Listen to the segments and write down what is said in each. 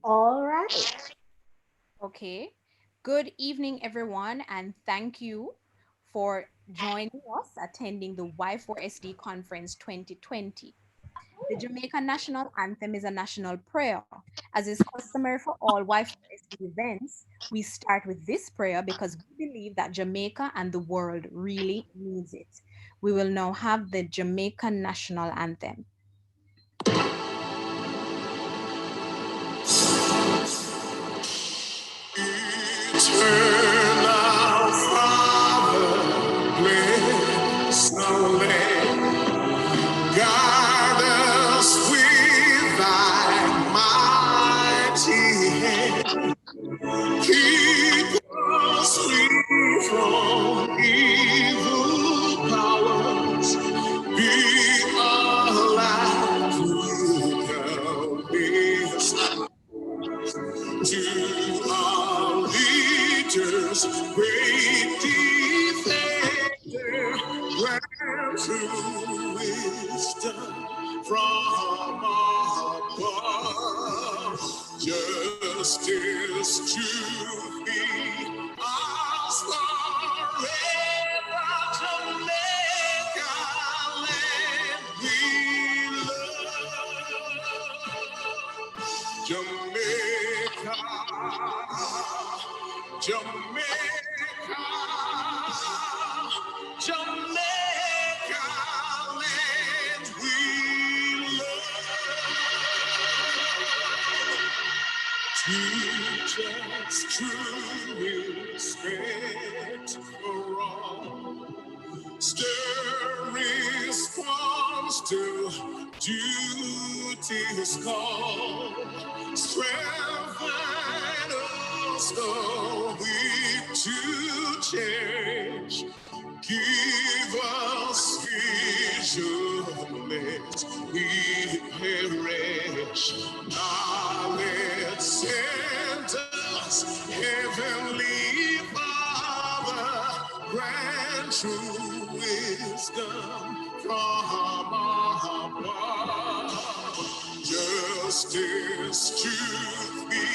All right. Okay. Good evening, everyone, and thank you for joining us attending the Y4SD Conference 2020. The Jamaican National Anthem is a national prayer. As is customary for all Y4SD events, we start with this prayer because we believe that Jamaica and the world really needs it. We will now have the Jamaican National Anthem. Eternal Father, bless the land. Guide us with thy mighty hand. Keep us free from evil powers. Be alive with us to our leaders, great defender, grant true wisdom from above. Justice to be ours forever, Jamaica land we love. Jamaica, Jamaica, Jamaica land we love. Teach us true respect for all. Stir response to duty's call. Strengthen us the weak to change. Give us vision lest we perish. Knowledge send us, Heavenly Father, grant true wisdom from above. Justice, truth be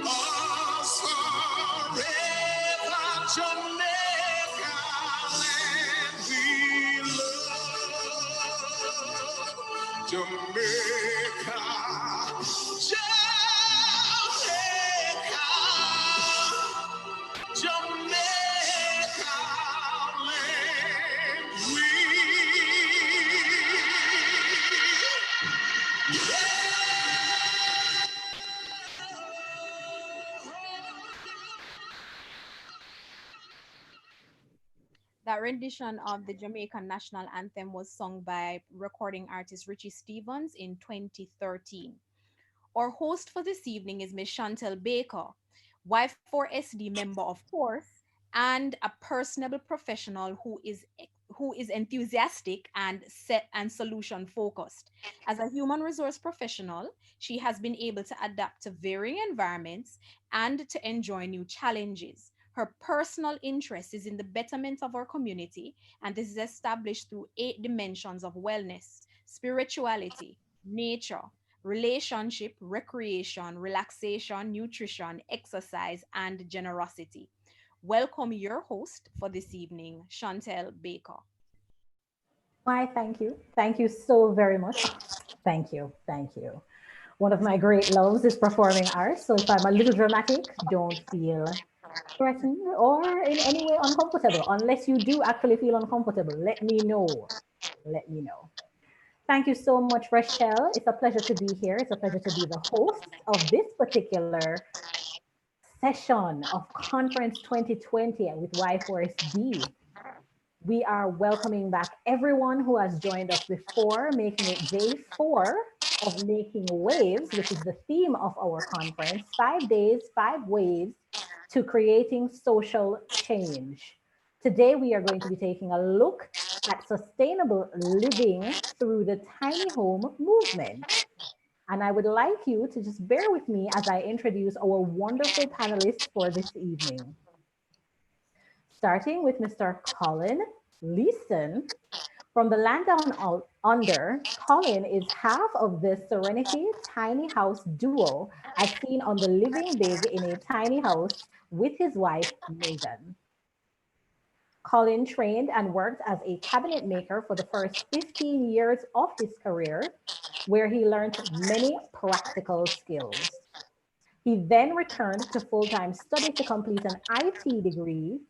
us forever, Jamaica land we love. Jamaica, Jamaica, Jamaica land we That rendition of the Jamaican National Anthem was sung by recording artist Richie Stevens in 2013. Our host for this evening is Miss Chantel Baker, Y4SD member, of course, and a personable professional who is enthusiastic and set and solution focused. As a human resource professional, she has been able to adapt to varying environments and to enjoy new challenges. Her personal interest is in the betterment of our community, and this is established through 8 dimensions of wellness, spirituality, nature, relationship, recreation, relaxation, nutrition, exercise, and generosity. Welcome your host for this evening, Chantel Baker. Why, thank you. Thank you so very much. Thank you. Thank you. One of my great loves is performing arts. So if I'm a little dramatic, don't feel threatened or in any way uncomfortable. Unless you do actually feel uncomfortable, let me know. Let me know. Thank you so much, Rachel. It's a pleasure to be here. It's a pleasure to be the host of this particular session of Conference 2020 with Y4SD. We are welcoming back everyone who has joined us before, making it day 4 of Making Waves, which is the theme of our conference 5 days, 5 ways to creating social change. Today, we are going to be taking a look at sustainable living through the tiny home movement. And I would like you to just bear with me as I introduce our wonderful panelists for this evening. Starting with Mr. Colin Leeson. From the land down under, Colin is half of the Serenity Tiny House duo as seen on the Living Big in a Tiny House with his wife, Megan. Colin trained and worked as a cabinet maker for the first 15 years of his career, where he learned many practical skills. He then returned to full-time study to complete an IT degree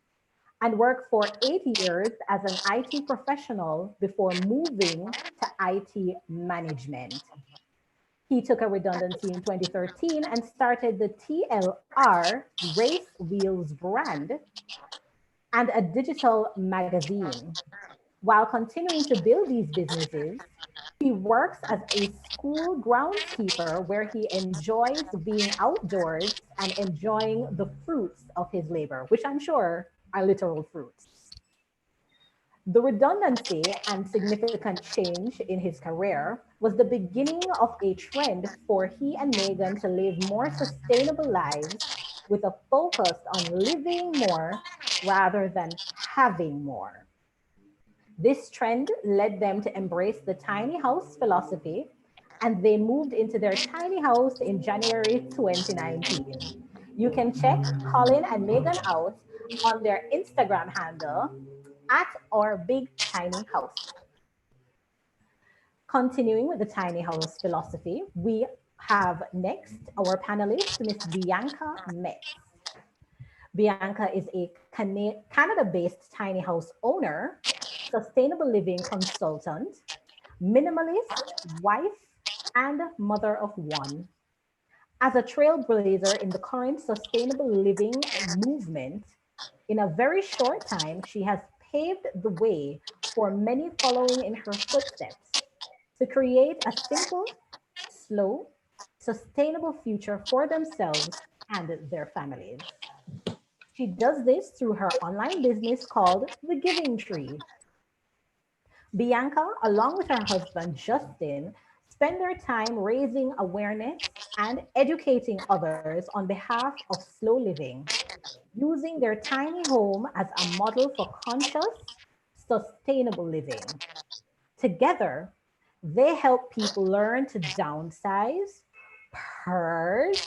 and worked for 8 years as an IT professional before moving to IT management. He took a redundancy in 2013 and started the TLR Race Wheels brand and a digital magazine. While continuing to build these businesses, he works as a school groundskeeper where he enjoys being outdoors and enjoying the fruits of his labor, which I'm sure are literal fruits. The redundancy and significant change in his career was the beginning of a trend for he and Megan to live more sustainable lives with a focus on living more rather than having more. This trend led them to embrace the tiny house philosophy, and they moved into their tiny house in January 2019. You can check Colin and Megan out on their Instagram handle at our big tiny house. Continuing with the tiny house philosophy, we have next our panelist, Miss Bianca Metz. Bianca is a Canada-based tiny house owner, sustainable living consultant, minimalist, wife, and mother of one. As a trailblazer in the current sustainable living movement, in a very short time, she has paved the way for many following in her footsteps to create a simple, slow, sustainable future for themselves and their families. She does this through her online business called The Giving Tree. Bianca, along with her husband Justin, spend their time raising awareness and educating others on behalf of slow living, using their tiny home as a model for conscious, sustainable living. Together, they help people learn to downsize, purge,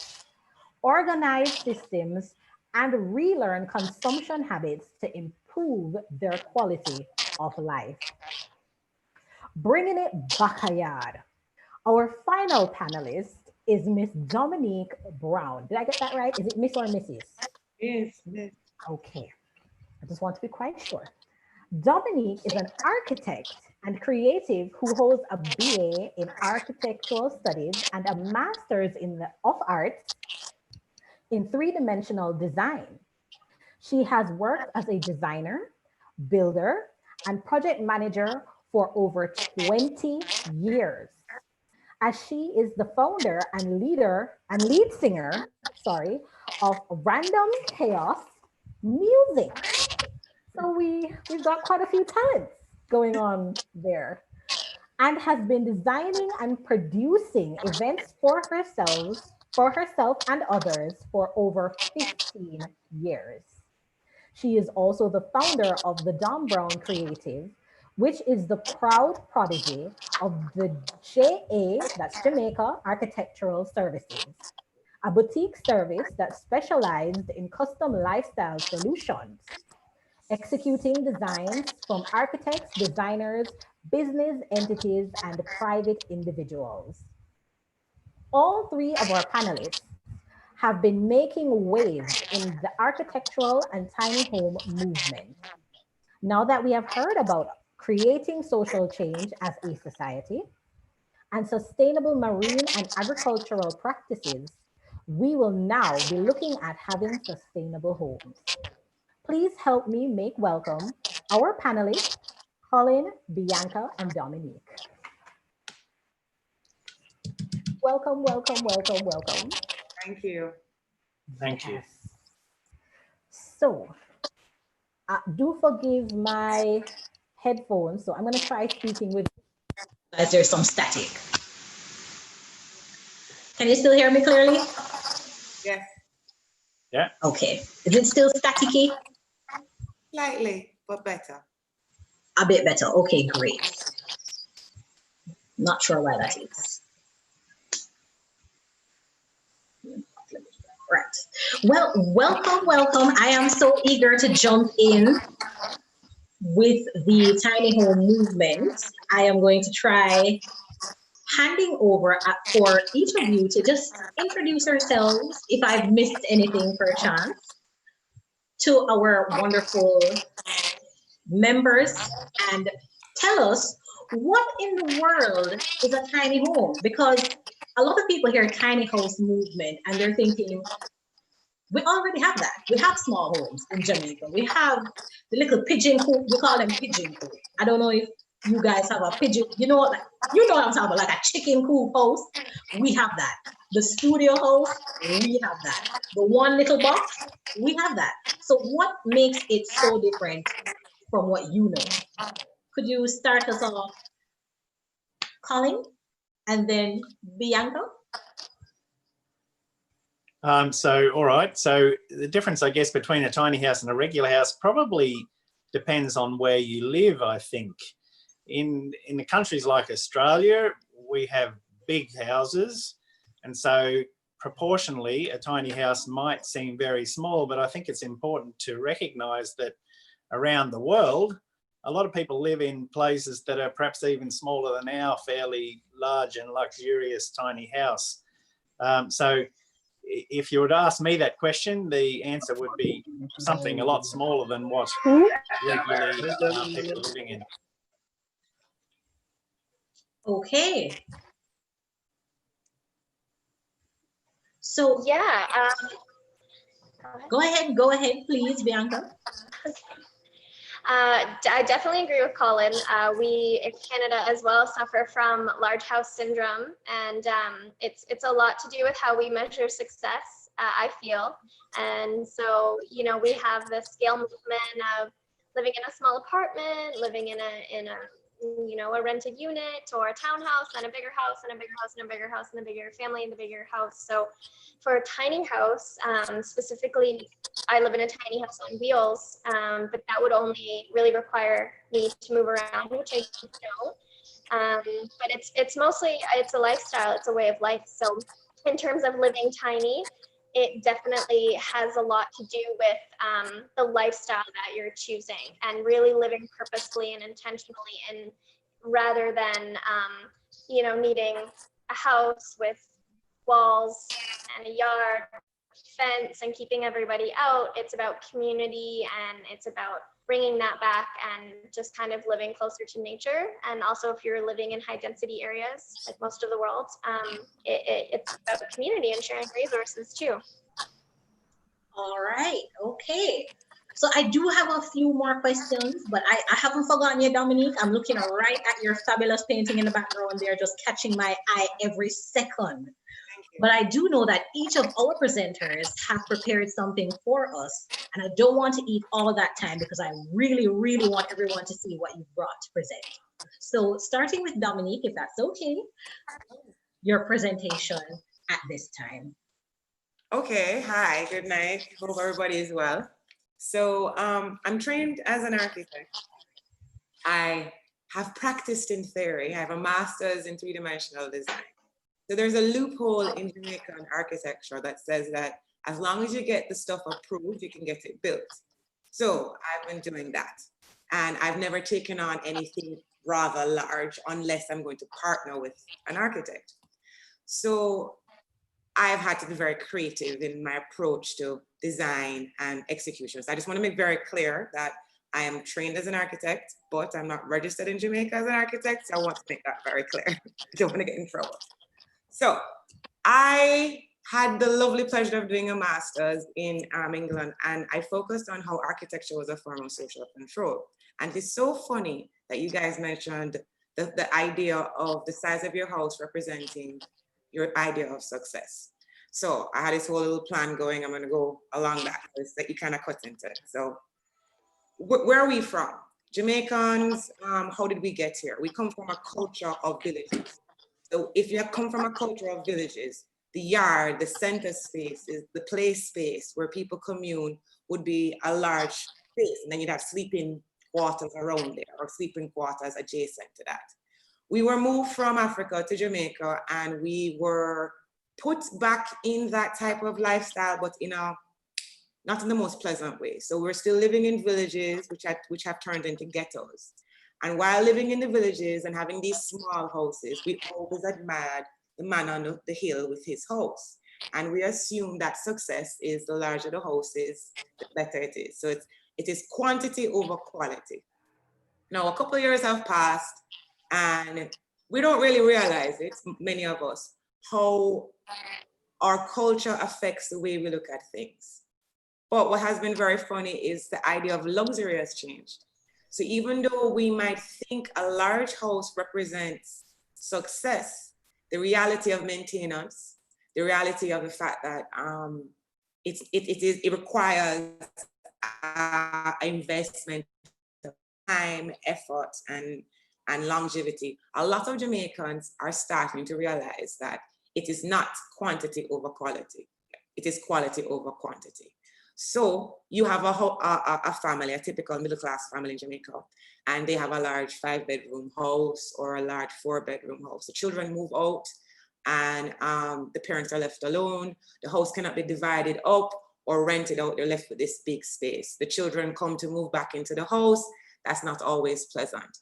organize systems, and relearn consumption habits to improve their quality of life. Bringing it backyard. Our final panelist is Miss Dominique Brown. Did I get that right? Is it Miss or Mrs.? Yes, yes. Okay, I just want to be quite sure. Dominique is an architect and creative who holds a BA in architectural studies and a master's of arts in three-dimensional design. She has worked as a designer, builder, and project manager for over 20 years. As she is the founder and lead singer, sorry, of Random Chaos Music. So we've got quite a few talents going on there, and has been designing and producing events for herself and others for over 15 years. She is also the founder of the Dom Brown Creative, which is the proud prodigy of the JA, that's Jamaica Architectural Services, a boutique service that specialized in custom lifestyle solutions, executing designs from architects, designers, business entities, and private individuals. All three of our panelists have been making waves in the architectural and tiny home movement. Now that we have heard about creating social change as a society and sustainable marine and agricultural practices, we will now be looking at having sustainable homes. Please help me make welcome our panelists, Colin, Bianca, and Dominique. Welcome, welcome, welcome, welcome. Thank you. Thank you. Yes. So, do forgive my headphones. So I'm going to try speaking with. As there's some static. Can you still hear me clearly? Yes. Yeah. Okay. Is it still staticky? Slightly, but better. A bit better. Okay, great. Not sure why that is. Right. Well, welcome, welcome. I am so eager to jump in with the tiny home movement. I am going to try handing over for each of you to just introduce yourselves, if I've missed anything per chance, to our wonderful members and tell us what in the world is a tiny home, because a lot of people hear tiny house movement and they're thinking, we already have that. We have small homes in Jamaica. We have the little pigeon coop. We call them pigeon coop. I don't know if you guys have a pigeon. You know what I'm talking about, like a chicken coop house. We have that. The studio house, we have that. The one little box, we have that. So what makes it so different from what you know? Could you start us off, Colin, and then Bianca? All right. So the difference, I guess, between a tiny house and a regular house probably depends on where you live, I think. In the countries like Australia, we have big houses. And so proportionally, a tiny house might seem very small, but I think it's important to recognise that around the world, a lot of people live in places that are perhaps even smaller than our fairly large and luxurious tiny house. So if you were to ask me that question, the answer would be something a lot smaller than what regularly people are living in. Okay. So Yeah. go ahead, please, Bianca. I definitely agree with Colin. We in Canada as well suffer from large house syndrome, and it's a lot to do with how we measure success. I feel, and so we have the scale movement of living in a small apartment, living in a rented unit or a townhouse, and a bigger house, and a bigger house, and a bigger house, and a bigger family, and a bigger house. So for a tiny house, specifically, I live in a tiny house on wheels, but that would only really require me to move around, which I don't. But it's mostly, it's a lifestyle, it's a way of life. So in terms of living tiny, it definitely has a lot to do with the lifestyle that you're choosing and really living purposefully and intentionally, and rather than needing a house with walls and a yard fence and keeping everybody out. It's about community, and it's about bringing that back and just kind of living closer to nature. And also, if you're living in high density areas like most of the world, it's about community and sharing resources too. All right, okay. So I do have a few more questions, but I haven't forgotten you, Dominique. I'm looking right at your fabulous painting in the background there, just catching my eye every second. But I do know that each of our presenters have prepared something for us, and I don't want to eat all that time because I really, really want everyone to see what you've brought to present. So starting with Dominique, if that's okay, your presentation at this time. Okay, hi, good night. Hope everybody is well. So I'm trained as an architect. I have practiced in theory. I have a master's in three-dimensional design. So there's a loophole in Jamaican architecture that says that as long as you get the stuff approved, you can get it built. So I've been doing that. And I've never taken on anything rather large unless I'm going to partner with an architect. So I've had to be very creative in my approach to design and execution. So I just want to make very clear that I am trained as an architect, but I'm not registered in Jamaica as an architect. So I want to make that very clear. I don't want to get in trouble. So I had the lovely pleasure of doing a master's in England, and I focused on how architecture was a form of social control. And it's so funny that you guys mentioned the idea of the size of your house representing your idea of success. So I had this whole little plan going. I'm going to go along that list that you kind of cut into it. So where are we from? Jamaicans, how did we get here? We come from a culture of villages. So if you come from a culture of villages, the yard, the center space, is the play space where people commune would be a large space. And then you'd have sleeping quarters around there or sleeping quarters adjacent to that. We were moved from Africa to Jamaica, and we were put back in that type of lifestyle, but in a not in the most pleasant way. So we're still living in villages, which have turned into ghettos. And while living in the villages and having these small houses, we always admired the man on the hill with his house. And we assume that success is the larger the house is, the better it is. So it is quantity over quality. Now, a couple of years have passed, and we don't really realize it, many of us, how our culture affects the way we look at things. But what has been very funny is the idea of luxury has changed. So even though we might think a large house represents success, the reality of maintenance, the reality of the fact that it requires investment, time, effort, and longevity. A lot of Jamaicans are starting to realize that it is not quantity over quality. It is quality over quantity. So you have a family, a typical middle-class family in Jamaica, and they have a large 5-bedroom house or a large 4-bedroom house. The children move out, and the parents are left alone. The house cannot be divided up or rented out. They're left with this big space. The children come to move back into the house. That's not always pleasant.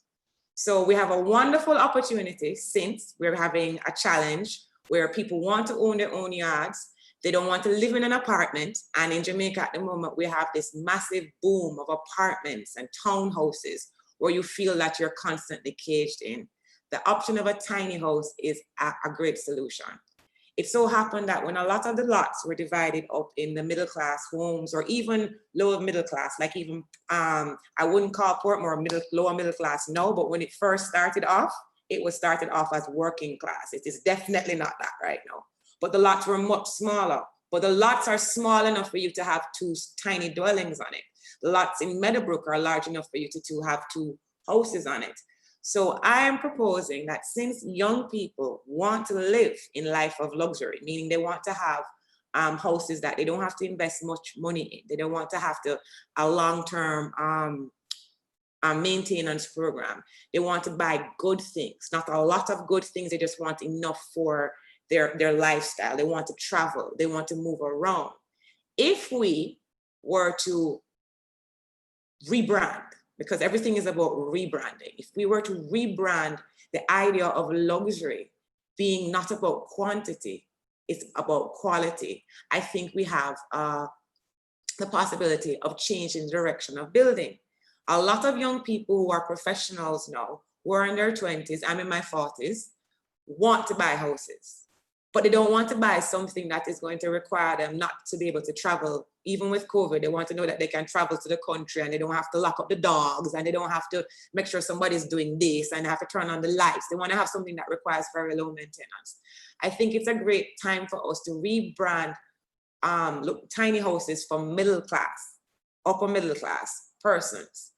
So we have a wonderful opportunity, since we're having a challenge where people want to own their own yards. They don't want to live in an apartment. And in Jamaica at the moment, we have this massive boom of apartments and townhouses where you feel that you're constantly caged in. The option of a tiny house is a great solution. It so happened that when a lot of the lots were divided up in the middle class homes, or even lower middle class, like even, I wouldn't call Portmore lower middle class, no, but when it first started off, it was started off as working class. It is definitely not that right now. But the lots were much smaller. But the lots are small enough for you to have 2 tiny dwellings on it. The lots in Meadowbrook are large enough for you to have 2 houses on it. So I am proposing that since young people want to live in life of luxury, meaning they want to have houses that they don't have to invest much money in, they don't want to have a long-term maintenance program. They want to buy good things, not a lot of good things. They just want enough for their lifestyle. They want to travel. They want to move around. If we were to rebrand, because everything is about rebranding. If we were to rebrand the idea of luxury being not about quantity, it's about quality, I think we have the possibility of changing the direction of building. A lot of young people who are professionals now, who are in their 20s, I'm in my 40s, want to buy houses. But they don't want to buy something that is going to require them not to be able to travel. Even with COVID, they want to know that they can travel to the country and they don't have to lock up the dogs and they don't have to make sure somebody's doing this and they have to turn on the lights. They want to have something that requires very low maintenance. I think it's a great time for us to rebrand tiny houses for middle class, upper middle class persons.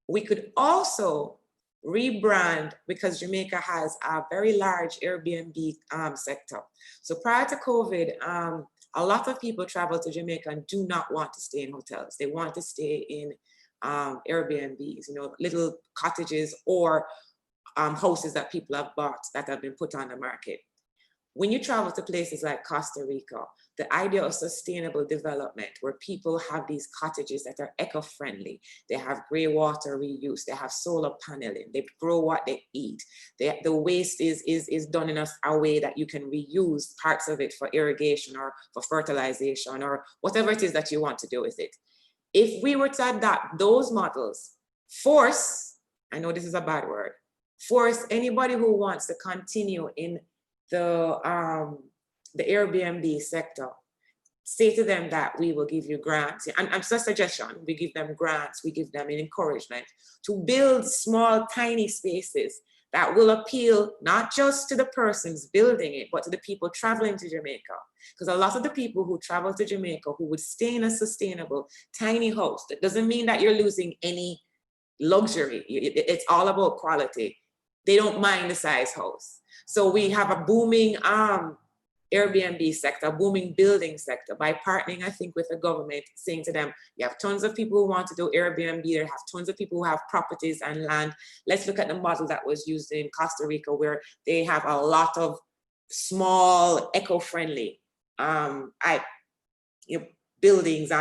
We could also rebrand, because Jamaica has a very large Airbnb sector. So prior to COVID, a lot of people travel to Jamaica and do not want to stay in hotels. They want to stay in Airbnbs, little cottages or houses that people have bought that have been put on the market. when you travel to places like Costa Rica, the idea of sustainable development, where people have these cottages that are eco-friendly, they have gray water reuse, they have solar paneling, they grow what they eat, the waste is done in a way that you can reuse parts of it for irrigation or for fertilization or whatever it is that you want to do with it. If we were to adopt those models, force, I know this is a bad word, force anybody who wants to continue in the Airbnb sector, say to them that we will give you grants, and it's a suggestion, we give them grants, we give them an encouragement to build small, tiny spaces that will appeal not just to the persons building it, but to the people traveling to Jamaica. Because a lot of the people who travel to Jamaica who would stay in a sustainable, tiny house, that doesn't mean that you're losing any luxury. It's all about quality. They don't mind the size house. So we have a booming Airbnb sector, booming building sector, by partnering, I think, with the government, saying to them, you have tons of people who want to do Airbnb, they have tons of people who have properties and land. Let's look at the model that was used in Costa Rica, where they have a lot of small, eco-friendly buildings,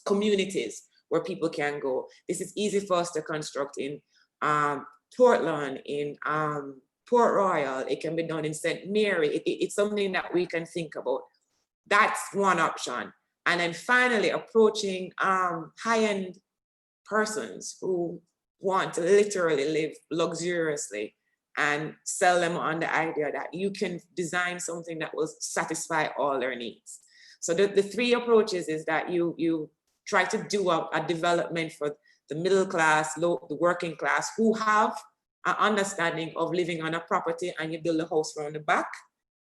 communities where people can go. This is easy for us to construct in Portland, in Port Royal. It can be done in St. Mary. It's something that we can think about. That's one option. And then finally, approaching high-end persons who want to literally live luxuriously and sell them on the idea that you can design something that will satisfy all their needs. So the three approaches is that you try to do a development for the middle class, the working class, who have an understanding of living on a property, and you build a house around the back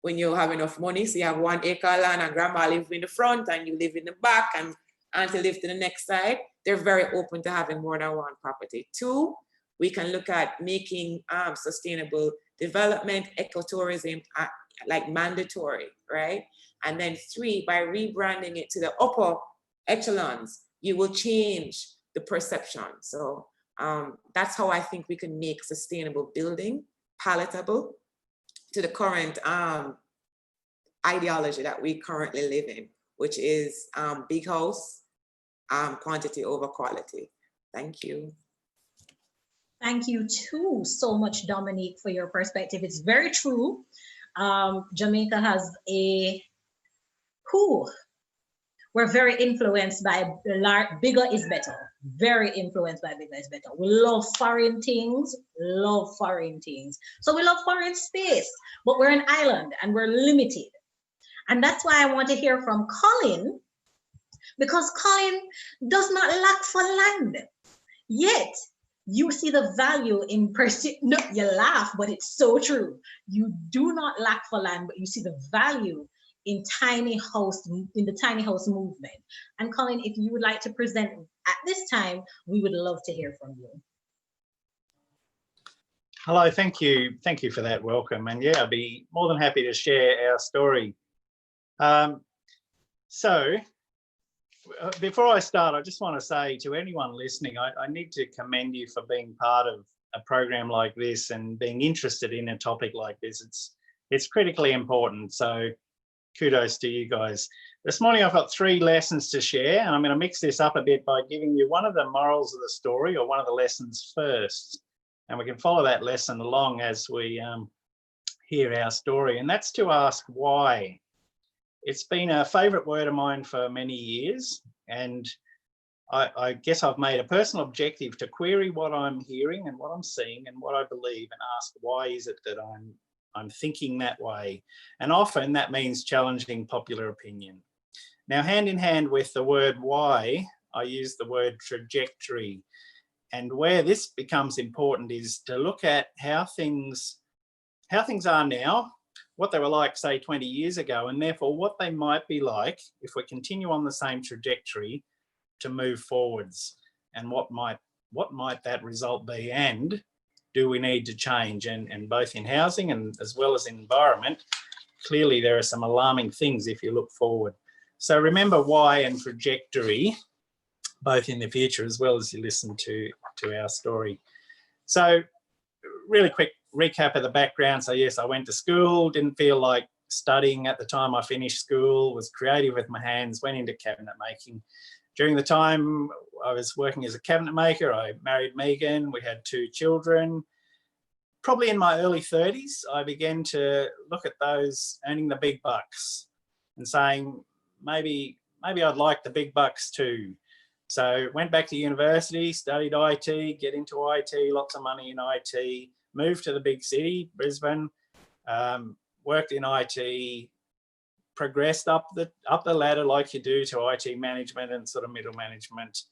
when you have enough money. So you have 1 acre land and grandma live in the front and you live in the back and auntie live to the next side. They're very open to having more than one property. 2, we can look at making sustainable development, ecotourism, like mandatory, right? And then 3, by rebranding it to the upper echelons, you will change the perception. So that's how I think we can make sustainable building palatable to the current ideology that we currently live in, which is big house, quantity over quality. Thank you. Thank you too so much, Dominique, for your perspective. It's very true. Jamaica has we're very influenced by bigger is better. Very influenced by bigger is better. We love foreign things, So we love foreign space, but we're an island and we're limited. And that's why I want to hear from Colin, because Colin does not lack for land. Yet, you see the value in no, you laugh, but it's so true. You do not lack for land, but you see the value in the tiny house movement. And Colin, if you would like to present at this time, we would love to hear from you. Hello, thank you for that welcome. And yeah, I'd be more than happy to share our story. So before I start, I just want to say to anyone listening, I need to commend you for being part of a program like this and being interested in a topic like this. It's critically important. So kudos to you guys. This morning I've got 3 lessons to share, and I'm going to mix this up a bit by giving you one of the morals of the story, or one of the lessons first, and we can follow that lesson along as we hear our story, and that's to ask why. It's been a favourite word of mine for many years, and I guess I've made a personal objective to query what I'm hearing and what I'm seeing and what I believe, and ask why is it that I'm thinking that way. And often that means challenging popular opinion. Now, hand in hand with the word why, I use the word trajectory. And where this becomes important is to look at how things are now, what they were like, say, 20 years ago, and therefore what they might be like if we continue on the same trajectory to move forwards. And what might that result be, and do we need to change? And both in housing and as well as in environment, clearly there are some alarming things if you look forward. So remember why and trajectory, both in the future as well as you listen to our story. So really quick recap of the background. So yes, I went to school, didn't feel like studying at the time I finished school, was creative with my hands, went into cabinet making. During the time I was working as a cabinet maker, I married Megan, we had 2 children. Probably in my early 30s, I began to look at those earning the big bucks and saying, maybe I'd like the big bucks too. So went back to university, studied IT, get into IT, lots of money in IT, moved to the big city, Brisbane, worked in IT, progressed up the ladder like you do to IT management and sort of middle management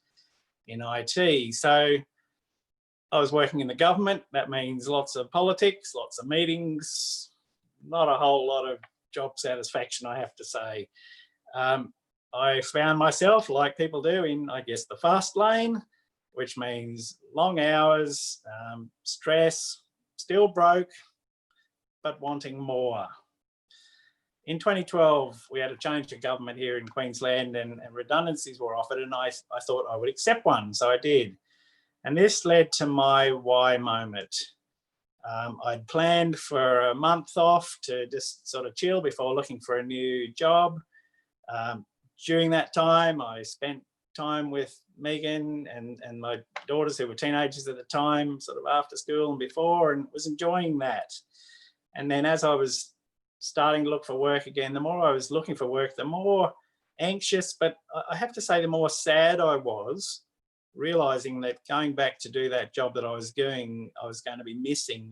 in IT. So I was working in the government. That means lots of politics, lots of meetings, not a whole lot of job satisfaction, I have to say. I found myself, like people do, in, I guess, the fast lane, which means long hours, stress, still broke, but wanting more. In 2012, we had a change of government here in Queensland and redundancies were offered, and I thought I would accept one, so I did. And this led to my why moment. I'd planned for a month off to just sort of chill before looking for a new job. During that time, I spent time with Megan and my daughters who were teenagers at the time, sort of after school and before, and was enjoying that. And then as I was starting to look for work again, the more I was looking for work, the more anxious, but I have to say the more sad I was, realising that going back to do that job that I was doing, I was going to be missing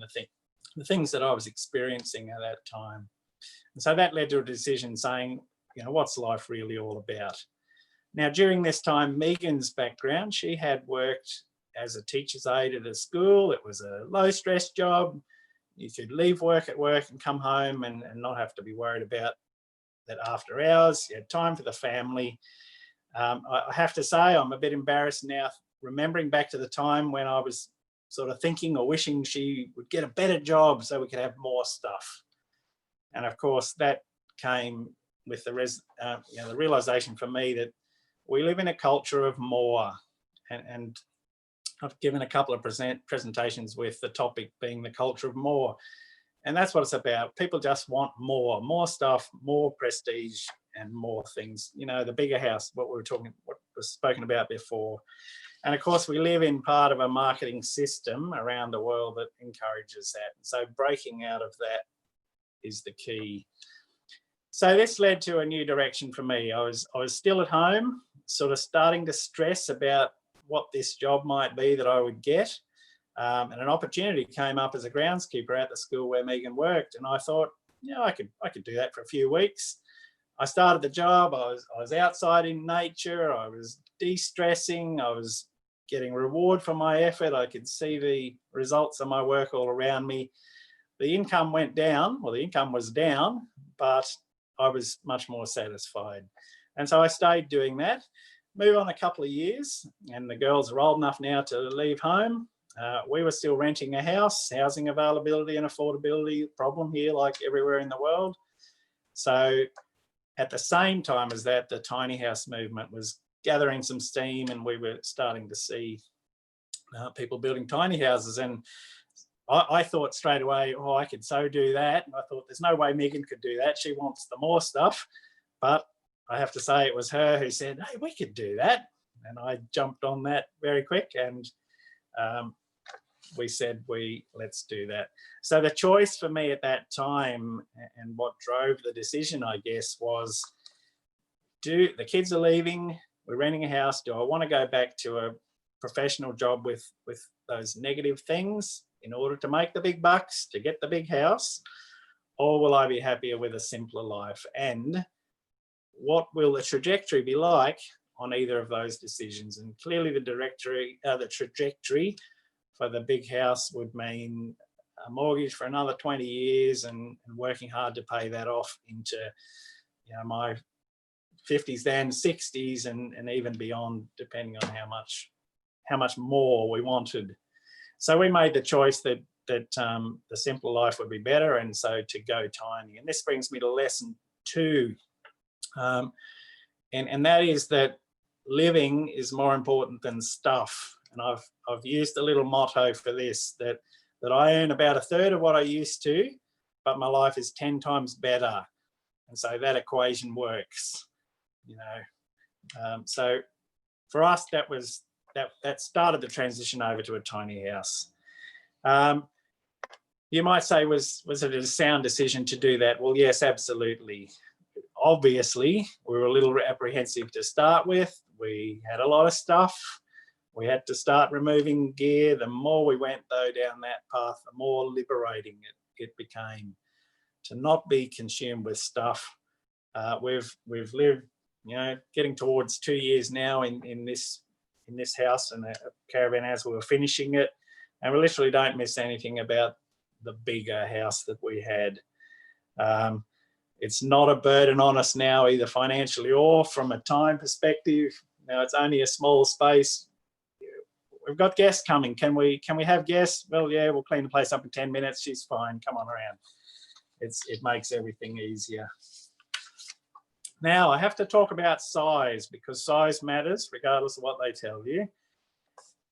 the things that I was experiencing at that time. And so that led to a decision saying, you know, what's life really all about? Now, during this time, Megan's background, she had worked as a teacher's aide at a school. It was a low stress job. You could leave work at work and come home and not have to be worried about that after hours. You had time for the family. I have to say, I'm a bit embarrassed now remembering back to the time when I was sort of thinking or wishing she would get a better job so we could have more stuff. And of course, that came with the realization for me that we live in a culture of more. And I've given a couple of presentations with the topic being the culture of more. And that's what it's about. People just want more stuff, more prestige and more things. You know, the bigger house, what was spoken about before. And of course, we live in part of a marketing system around the world that encourages that. So breaking out of that is the key. So this led to a new direction for me. I was still at home, sort of starting to stress about what this job might be that I would get. And an opportunity came up as a groundskeeper at the school where Megan worked. And I thought, yeah, I could do that for a few weeks. I started the job. I was outside in nature. I was de-stressing. I was getting reward for my effort. I could see the results of my work all around me. The income went down. Well, the income was down, but I was much more satisfied. And so I stayed doing that. Move on a couple of years, and the girls are old enough now to leave home. We were still renting a house, housing availability and affordability problem here like everywhere in the world. So at the same time as that, the tiny house movement was gathering some steam, and we were starting to see people building tiny houses. And I thought straight away, oh, I could so do that. And I thought there's no way Megan could do that. She wants the more stuff. But I have to say it was her who said, hey, we could do that. And I jumped on that very quick, and we said, let's do that. So the choice for me at that time, and what drove the decision, I guess, was, the kids are leaving, we're renting a house. Do I want to go back to a professional job with those negative things in order to make the big bucks, to get the big house? Or will I be happier with a simpler life? And what will the trajectory be like on either of those decisions? And clearly the trajectory for the big house would mean a mortgage for another 20 years and working hard to pay that off into, you know, my 50s and 60s and even beyond, depending on how much more we wanted. So we made the choice that the simpler life would be better, and so to go tiny. And this brings me to lesson 2. And that is that living is more important than stuff. And I've used a little motto for this, that that I earn about 1/3 of what I used to, but my life is 10 times better. And so that equation works, you know. So for us, that started the transition over to a tiny house. You might say, was it a sound decision to do that? Well, yes, absolutely. Obviously, we were a little apprehensive to start with. We had a lot of stuff. We had to start removing gear. The more we went, though, down that path, the more liberating it became to not be consumed with stuff. We've lived, you know, getting towards 2 years now in this house and a caravan as we were finishing it, and we literally don't miss anything about the bigger house that we had. It's not a burden on us now, either financially or from a time perspective. Now it's only a small space. We've got guests coming. Can we have guests? Well, yeah, we'll clean the place up in 10 minutes. She's fine. Come on around. It makes everything easier. Now I have to talk about size, because size matters regardless of what they tell you.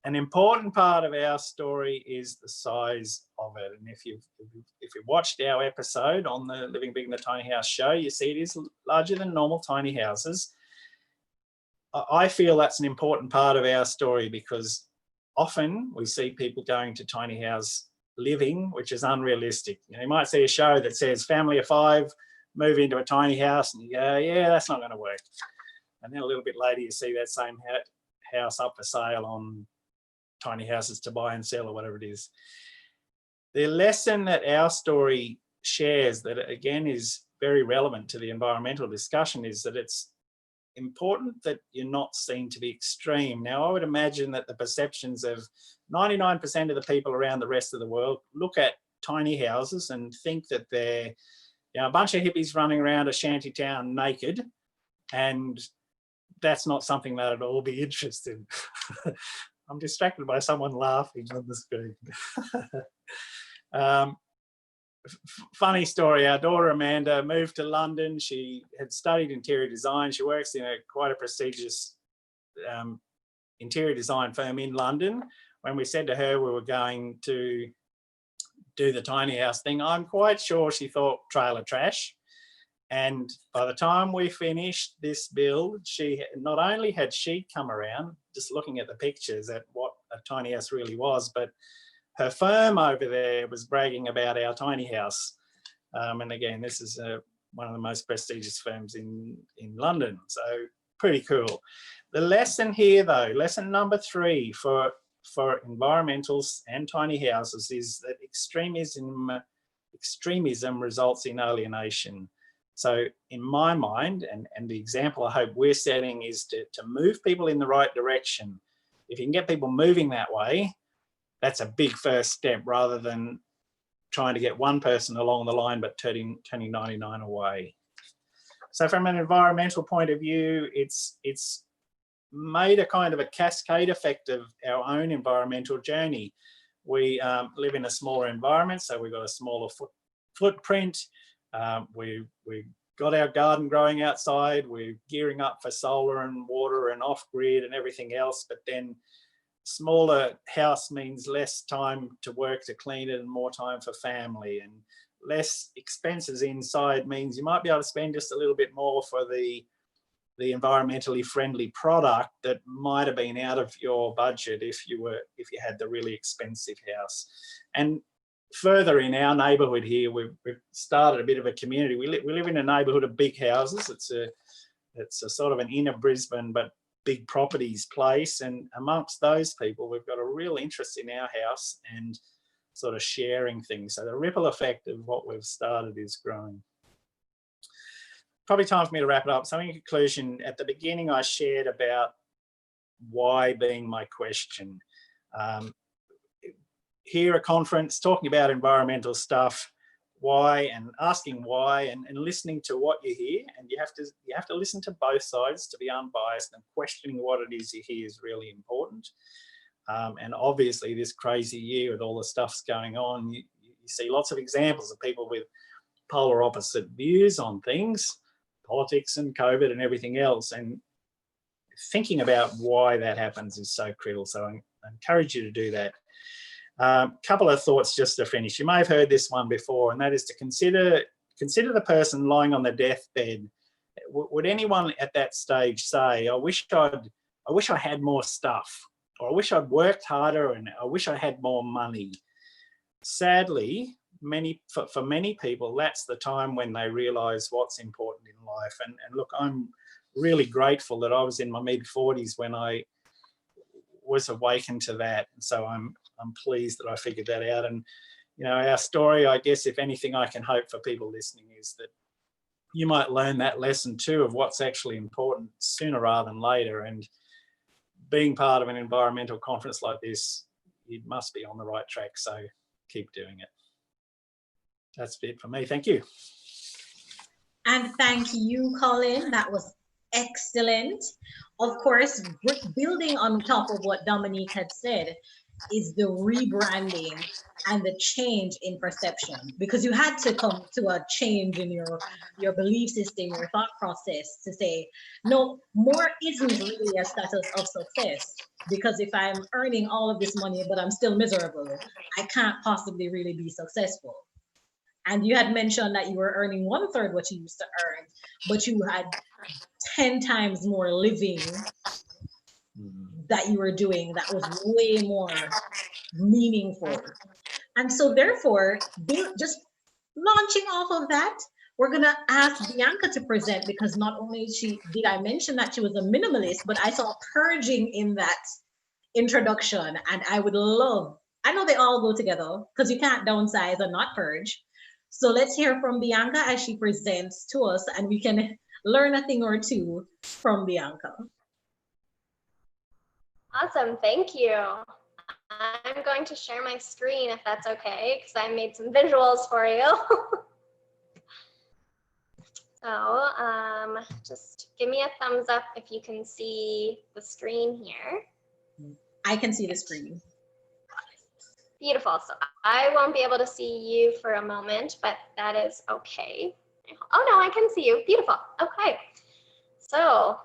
An important part of our story is the size of it. And if you've watched our episode on the Living Big in the Tiny House show, you see it is larger than normal tiny houses. I feel that's an important part of our story, because often we see people going to tiny house living, which is unrealistic. You know, you might see a show that says family of 5 move into a tiny house, and you go, yeah, that's not going to work. And then a little bit later, you see that same house up for sale on Tiny Houses to Buy and Sell, or whatever it is. The lesson that our story shares, that again is very relevant to the environmental discussion, is that it's important that you're not seen to be extreme. Now, I would imagine that the perceptions of 99% of the people around the rest of the world look at tiny houses and think that they're, you know, a bunch of hippies running around a shanty town naked, and that's not something that I'd all be interested in. I'm distracted by someone laughing on the screen. Funny story, our daughter Amanda moved to London. She had studied interior design. She works in quite a prestigious interior design firm in London. When we said to her we were going to do the tiny house thing, I'm quite sure she thought trailer trash. And by the time we finished this build, she not only had she come around, just looking at the pictures at what a tiny house really was, but her firm over there was bragging about our tiny house. And again, this is one of the most prestigious firms in London, so pretty cool. The lesson here, though, lesson number 3 for environmentals and tiny houses, is that extremism results in alienation. So in my mind, and the example I hope we're setting is to move people in the right direction. If you can get people moving that way, that's a big first step, rather than trying to get one person along the line but turning 99 away. So from an environmental point of view, it's made a kind of a cascade effect of our own environmental journey. We live in a smaller environment, so we've got a smaller footprint. We've got our garden growing outside. We're gearing up for solar and water and off-grid and everything else, but then smaller house means less time to work to clean it and more time for family, and less expenses inside means you might be able to spend just a little bit more for the environmentally friendly product that might have been out of your budget if you had the really expensive house. And further in our neighbourhood here, we've started a bit of a community. We live in a neighbourhood of big houses. It's a sort of an inner Brisbane but big properties place, and amongst those people we've got a real interest in our house and sort of sharing things. So the ripple effect of what we've started is growing. Probably time for me to wrap it up. So in conclusion, at the beginning I shared about why being my question. Here at conference, talking about environmental stuff, why, and asking why, and listening to what you hear, and you have to listen to both sides to be unbiased, and questioning what it is you hear is really important. And obviously this crazy year with all the stuff's going on, you see lots of examples of people with polar opposite views on things, politics and COVID and everything else, and thinking about why that happens is so critical. So I encourage you to do that. Couple of thoughts just to finish. You may have heard this one before, and that is to consider the person lying on the deathbed. Would anyone at that stage say, I wish I had more stuff, or I wish I'd worked harder, and I wish I had more money? Sadly, for many people, that's the time when they realise what's important in life. And look, I'm really grateful that I was in my mid-40s when I was awakened to that. So I'm pleased that I figured that out. And you know, our story, I guess, if anything I can hope for people listening is that you might learn that lesson too of what's actually important sooner rather than later. And being part of an environmental conference like this, you must be on the right track. So keep doing it. That's it for me. Thank you. And thank you, Colin. That was excellent. Of course, building on top of what Dominique had said is the rebranding and the change in perception, because you had to come to a change in your belief system, your thought process, to say, no, more isn't really a status of success, because if I'm earning all of this money but I'm still miserable, I can't possibly really be successful. And you had mentioned that you were earning 1/3 what you used to earn, but you had 10 times more living that you were doing that was way more meaningful. And so therefore, just launching off of that, we're gonna ask Bianca to present, because not only did I mention that she was a minimalist, but I saw purging in that introduction. And I know they all go together, because you can't downsize and not purge. So let's hear from Bianca as she presents to us, and we can learn a thing or two from Bianca. Awesome, thank you. I'm going to share my screen if that's okay, because I made some visuals for you. So just give me a thumbs up if you can see the screen here. I can see the screen. Beautiful. So I won't be able to see you for a moment, but that is okay. Oh no, I can see you. Beautiful. Okay. So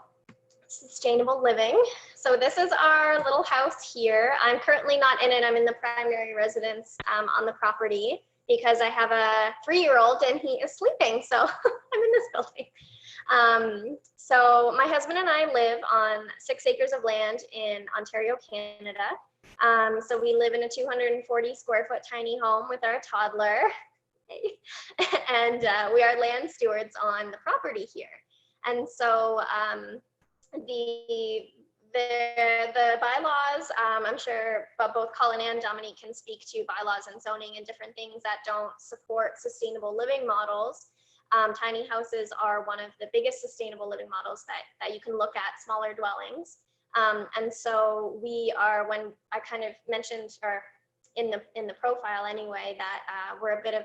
sustainable living. So this is our little house here. I'm currently not in it. I'm in the primary residence on the property, because I have a 3-year-old and he is sleeping. So I'm in this building. So my husband and I live on 6 acres of land in Ontario, Canada. So we live in a 240 square foot tiny home with our toddler. And we are land stewards on the property here. And so the bylaws, I'm sure, but both Colin and Dominique can speak to bylaws and zoning and different things that don't support sustainable living models. Tiny houses are one of the biggest sustainable living models that you can look at, smaller dwellings. And so we are, when I kind of mentioned, or in the profile anyway, that we're a bit of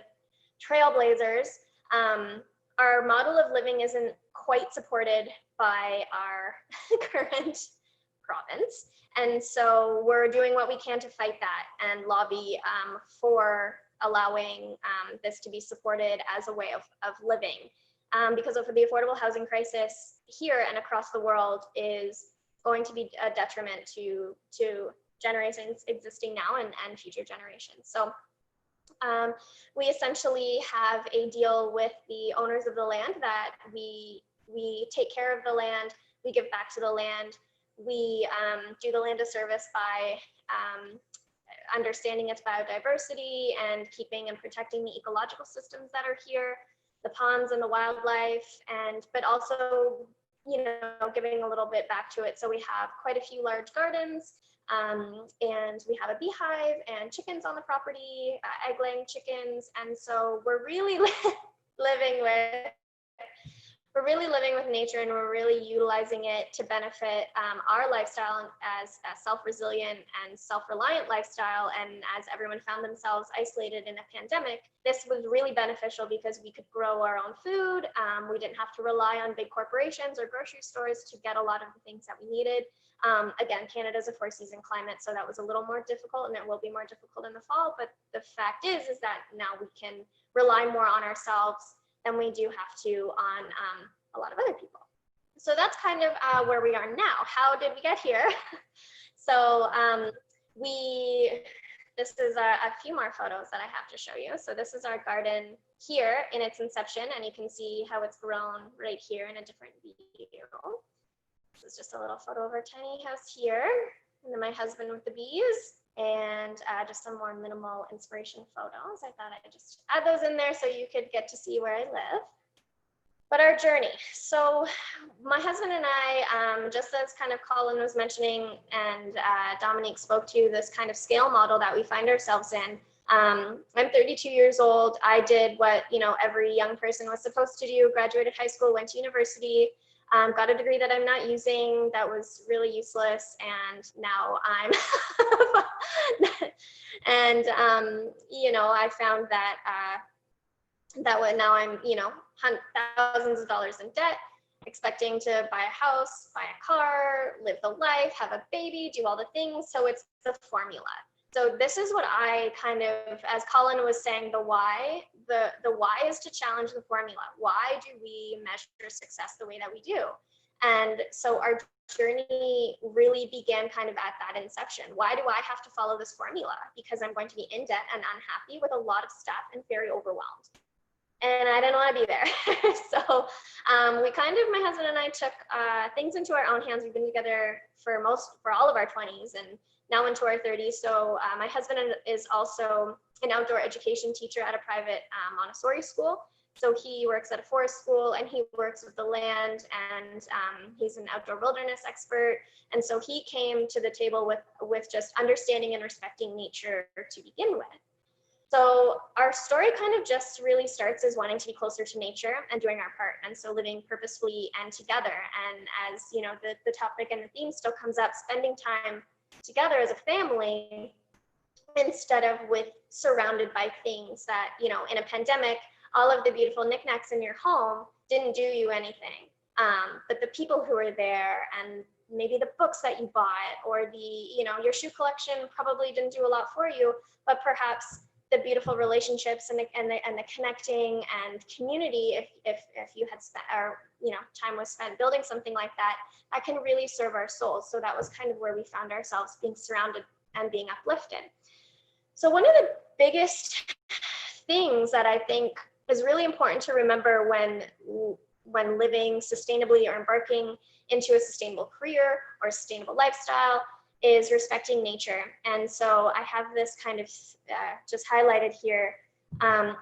trailblazers. Our model of living isn't quite supported by our current province. And so we're doing what we can to fight that and lobby for allowing this to be supported as a way of living. Because of the affordable housing crisis here and across the world is going to be a detriment to generations existing now and future generations. So we essentially have a deal with the owners of the land that we take care of the land, we give back to the land, we do the land a service by understanding its biodiversity and keeping and protecting the ecological systems that are here, the ponds and the wildlife, but also, you know, giving a little bit back to it. So we have quite a few large gardens, and we have a beehive and chickens on the property, egg-laying chickens. And so we're really living with nature, and we're really utilizing it to benefit our lifestyle as a self-resilient and self-reliant lifestyle. And as everyone found themselves isolated in a pandemic, this was really beneficial because we could grow our own food. We didn't have to rely on big corporations or grocery stores to get a lot of the things that we needed. Again, Canada's a 4-season climate, so that was a little more difficult, and it will be more difficult in the fall. But the fact is that now we can rely more on ourselves than we do have to on a lot of other people. So that's kind of where we are now. How did we get here? So we this is a few more photos that I have to show you. So this is our garden here in its inception, and you can see how it's grown right here in a different view. This is just a little photo of our tiny house here, and then my husband with the bees, and just some more minimal inspiration photos. I thought I'd just add those in there so you could get to see where I live. But our journey. So my husband and I, just as kind of Colin was mentioning and Dominique spoke to, this kind of scale model that we find ourselves in. I'm 32 years old. I did what, you know, every young person was supposed to do, graduated high school, went to university, got a degree that I'm not using, that was really useless, and now I'm, and you know, I found that now I'm, you know, thousands of dollars in debt, expecting to buy a house, buy a car, live the life, have a baby, do all the things. So it's the formula. So this is what I kind of, as Colin was saying, the why is to challenge the formula. Why do we measure success the way that we do? And so our journey really began kind of at that inception. Why do I have to follow this formula? Because I'm going to be in debt and unhappy with a lot of stuff and very overwhelmed. And I didn't want to be there. So we kind of, my husband and I took things into our own hands. We've been together for all of our 20s and now into our 30s. So my husband is also an outdoor education teacher at a private Montessori school. So he works at a forest school and he works with the land, and he's an outdoor wilderness expert. And so he came to the table with just understanding and respecting nature to begin with. So our story kind of just really starts as wanting to be closer to nature and doing our part. And so living purposefully and together. And as you know, the topic and the theme still comes up, spending time together as a family instead of surrounded by things that, you know, in a pandemic, all of the beautiful knickknacks in your home didn't do you anything. But the people who were there, and maybe the books that you bought, or your shoe collection probably didn't do a lot for you, but perhaps the beautiful relationships and the connecting and community, if you had spent, or time was spent building something like that, that can really serve our souls. So that was kind of where we found ourselves, being surrounded and being uplifted. So one of the biggest things that I think is really important to remember when living sustainably or embarking into a sustainable career or sustainable lifestyle is respecting nature. And so I have this kind of just highlighted here.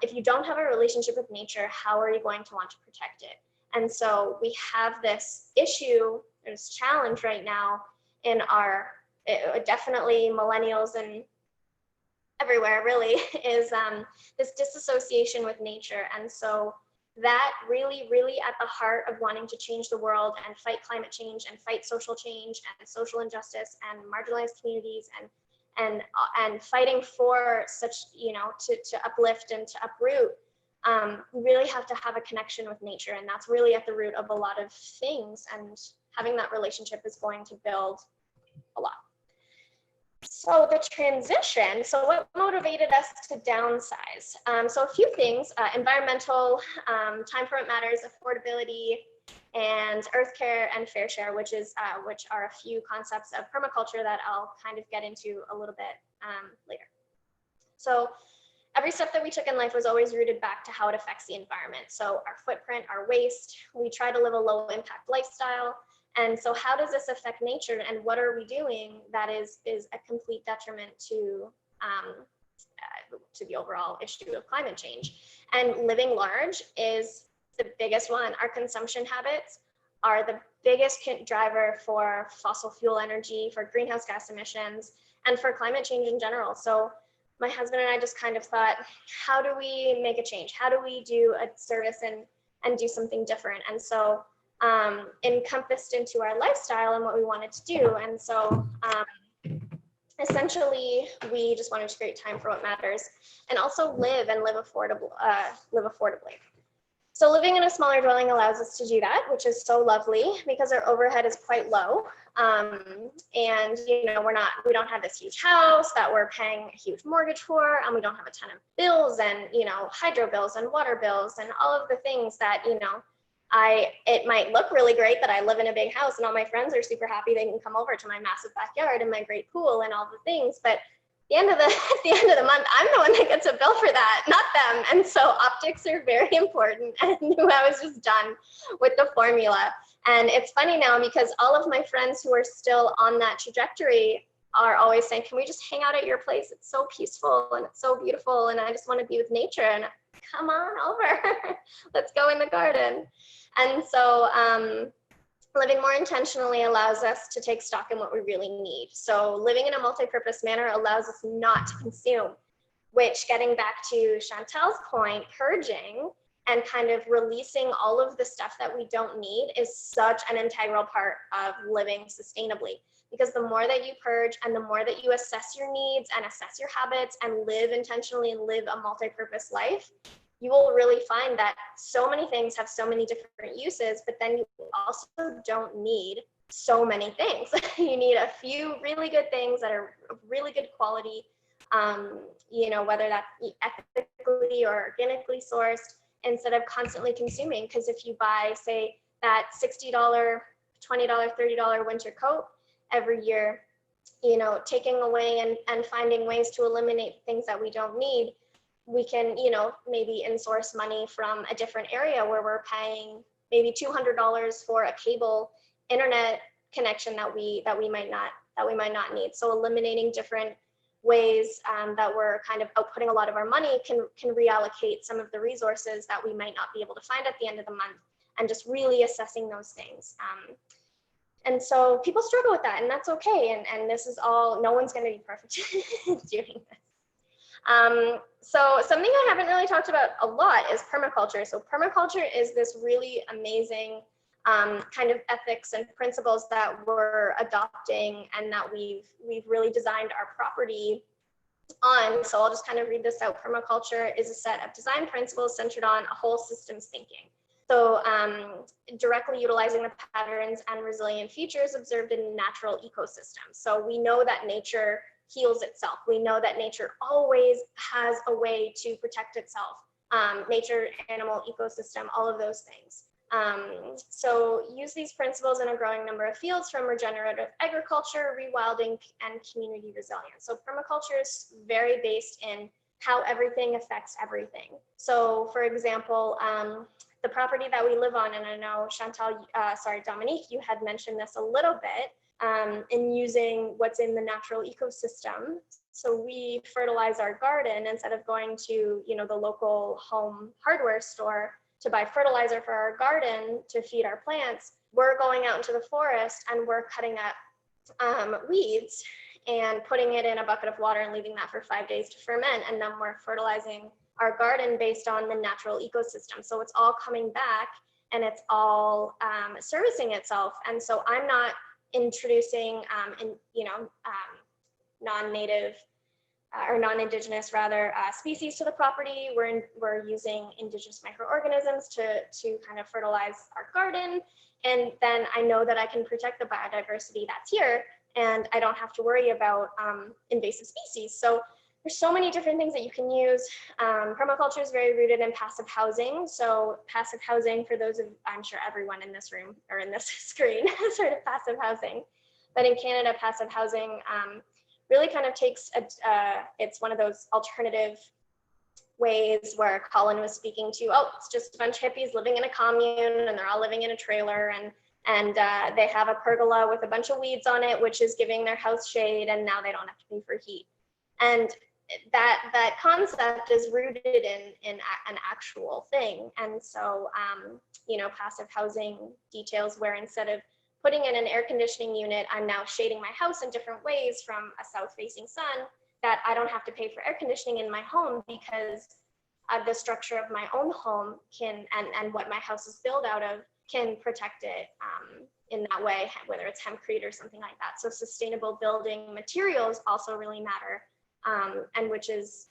If you don't have a relationship with nature, how are you going to want to protect it? And so we have this issue, this challenge right now in our, definitely millennials and everywhere really, is this disassociation with nature. And so that really at the heart of wanting to change the world and fight climate change and fight social change and social injustice and marginalized communities and fighting for such, to uplift and to uproot, we really have to have a connection with nature. And that's really at the root of a lot of things. And having that relationship is going to build a lot. So the transition, so what motivated us to downsize? So a few things, environmental, time for what matters, affordability, and earth care and fair share, which are a few concepts of permaculture that I'll kind of get into a little bit later. So every step that we took in life was always rooted back to how it affects the environment. So our footprint, our waste, we try to live a low impact lifestyle. And so how does this affect nature, and what are we doing that is a complete detriment to the overall issue of climate change? And living large is the biggest one. Our consumption habits are the biggest driver for fossil fuel energy, for greenhouse gas emissions, and for climate change in general. So my husband and I just kind of thought, how do we make a change? How do we do a service and do something different? And so encompassed into our lifestyle and what we wanted to do. And so essentially we just wanted to create time for what matters and also live affordably. So living in a smaller dwelling allows us to do that, which is so lovely because our overhead is quite low. And we don't have this huge house that we're paying a huge mortgage for, and we don't have a ton of bills and, hydro bills and water bills and all of the things that, it might look really great that I live in a big house and all my friends are super happy they can come over to my massive backyard and my great pool and all the things, but the end of the at the end of the month, I'm the one that gets a bill for that, not them. And so optics are very important. And I knew I was just done with the formula. And it's funny now because all of my friends who are still on that trajectory are always saying, can we just hang out at your place? It's so peaceful and it's so beautiful. And I just want to be with nature. And come on over, let's go in the garden. And so living more intentionally allows us to take stock in what we really need. So living in a multi-purpose manner allows us not to consume, which, getting back to Chantel's point, purging and kind of releasing all of the stuff that we don't need is such an integral part of living sustainably. Because the more that you purge and the more that you assess your needs and assess your habits and live intentionally and live a multi-purpose life, you will really find that so many things have so many different uses, but then you also don't need so many things. You need a few really good things that are really good quality, you know, whether that's ethically or organically sourced, instead of constantly consuming. Because if you buy, say, that $60, $20, $30 winter coat every year, you know, taking away and finding ways to eliminate things that we don't need, we can, you know, maybe in-source money from a different area where we're paying maybe $200 for a cable internet connection that we might not need. So eliminating different ways that we're kind of outputting a lot of our money can reallocate some of the resources that we might not be able to find at the end of the month, and just really assessing those things. And so people struggle with that, and that's okay. And this is all, no one's going to be perfect doing this. So something I haven't really talked about a lot is permaculture. So permaculture is this really amazing kind of ethics and principles that we're adopting and that we've really designed our property on. So I'll just kind of read this out. Permaculture is a set of design principles centered on a whole systems thinking. So directly utilizing the patterns and resilient features observed in natural ecosystems. So we know that nature heals itself. We know that nature always has a way to protect itself. Nature, animal, ecosystem, all of those things. So use these principles in a growing number of fields, from regenerative agriculture, rewilding, and community resilience. So permaculture is very based in how everything affects everything. So for example, the property that we live on, and I know Chantal, Dominique, you had mentioned this a little bit, in using what's in the natural ecosystem. So we fertilize our garden instead of going to, you know, the local home hardware store to buy fertilizer for our garden to feed our plants. We're going out into the forest and we're cutting up weeds and putting it in a bucket of water and leaving that for 5 days to ferment. And then we're fertilizing our garden based on the natural ecosystem. So it's all coming back and it's all servicing itself. And so I'm not introducing non-native or non-indigenous rather species to the property. We're using indigenous microorganisms to kind of fertilize our garden, and then I know that I can protect the biodiversity that's here, and I don't have to worry about invasive species. So there's so many different things that you can use. Permaculture is very rooted in passive housing. So passive housing, for those of, I'm sure everyone in this room or in this screen has heard of passive housing. But in Canada, passive housing really kind of takes, it's one of those alternative ways where Colin was speaking to, oh, it's just a bunch of hippies living in a commune and they're all living in a trailer, and they have a pergola with a bunch of weeds on it, which is giving their house shade, and now they don't have to pay for heat. And that concept is rooted in an actual thing. And so, you know, passive housing details where instead of putting in an air conditioning unit, I'm now shading my house in different ways from a south facing sun, that I don't have to pay for air conditioning in my home because the structure of my own home can, and what my house is built out of, can protect it in that way, whether it's hempcrete or something like that. So sustainable building materials also really matter. And which is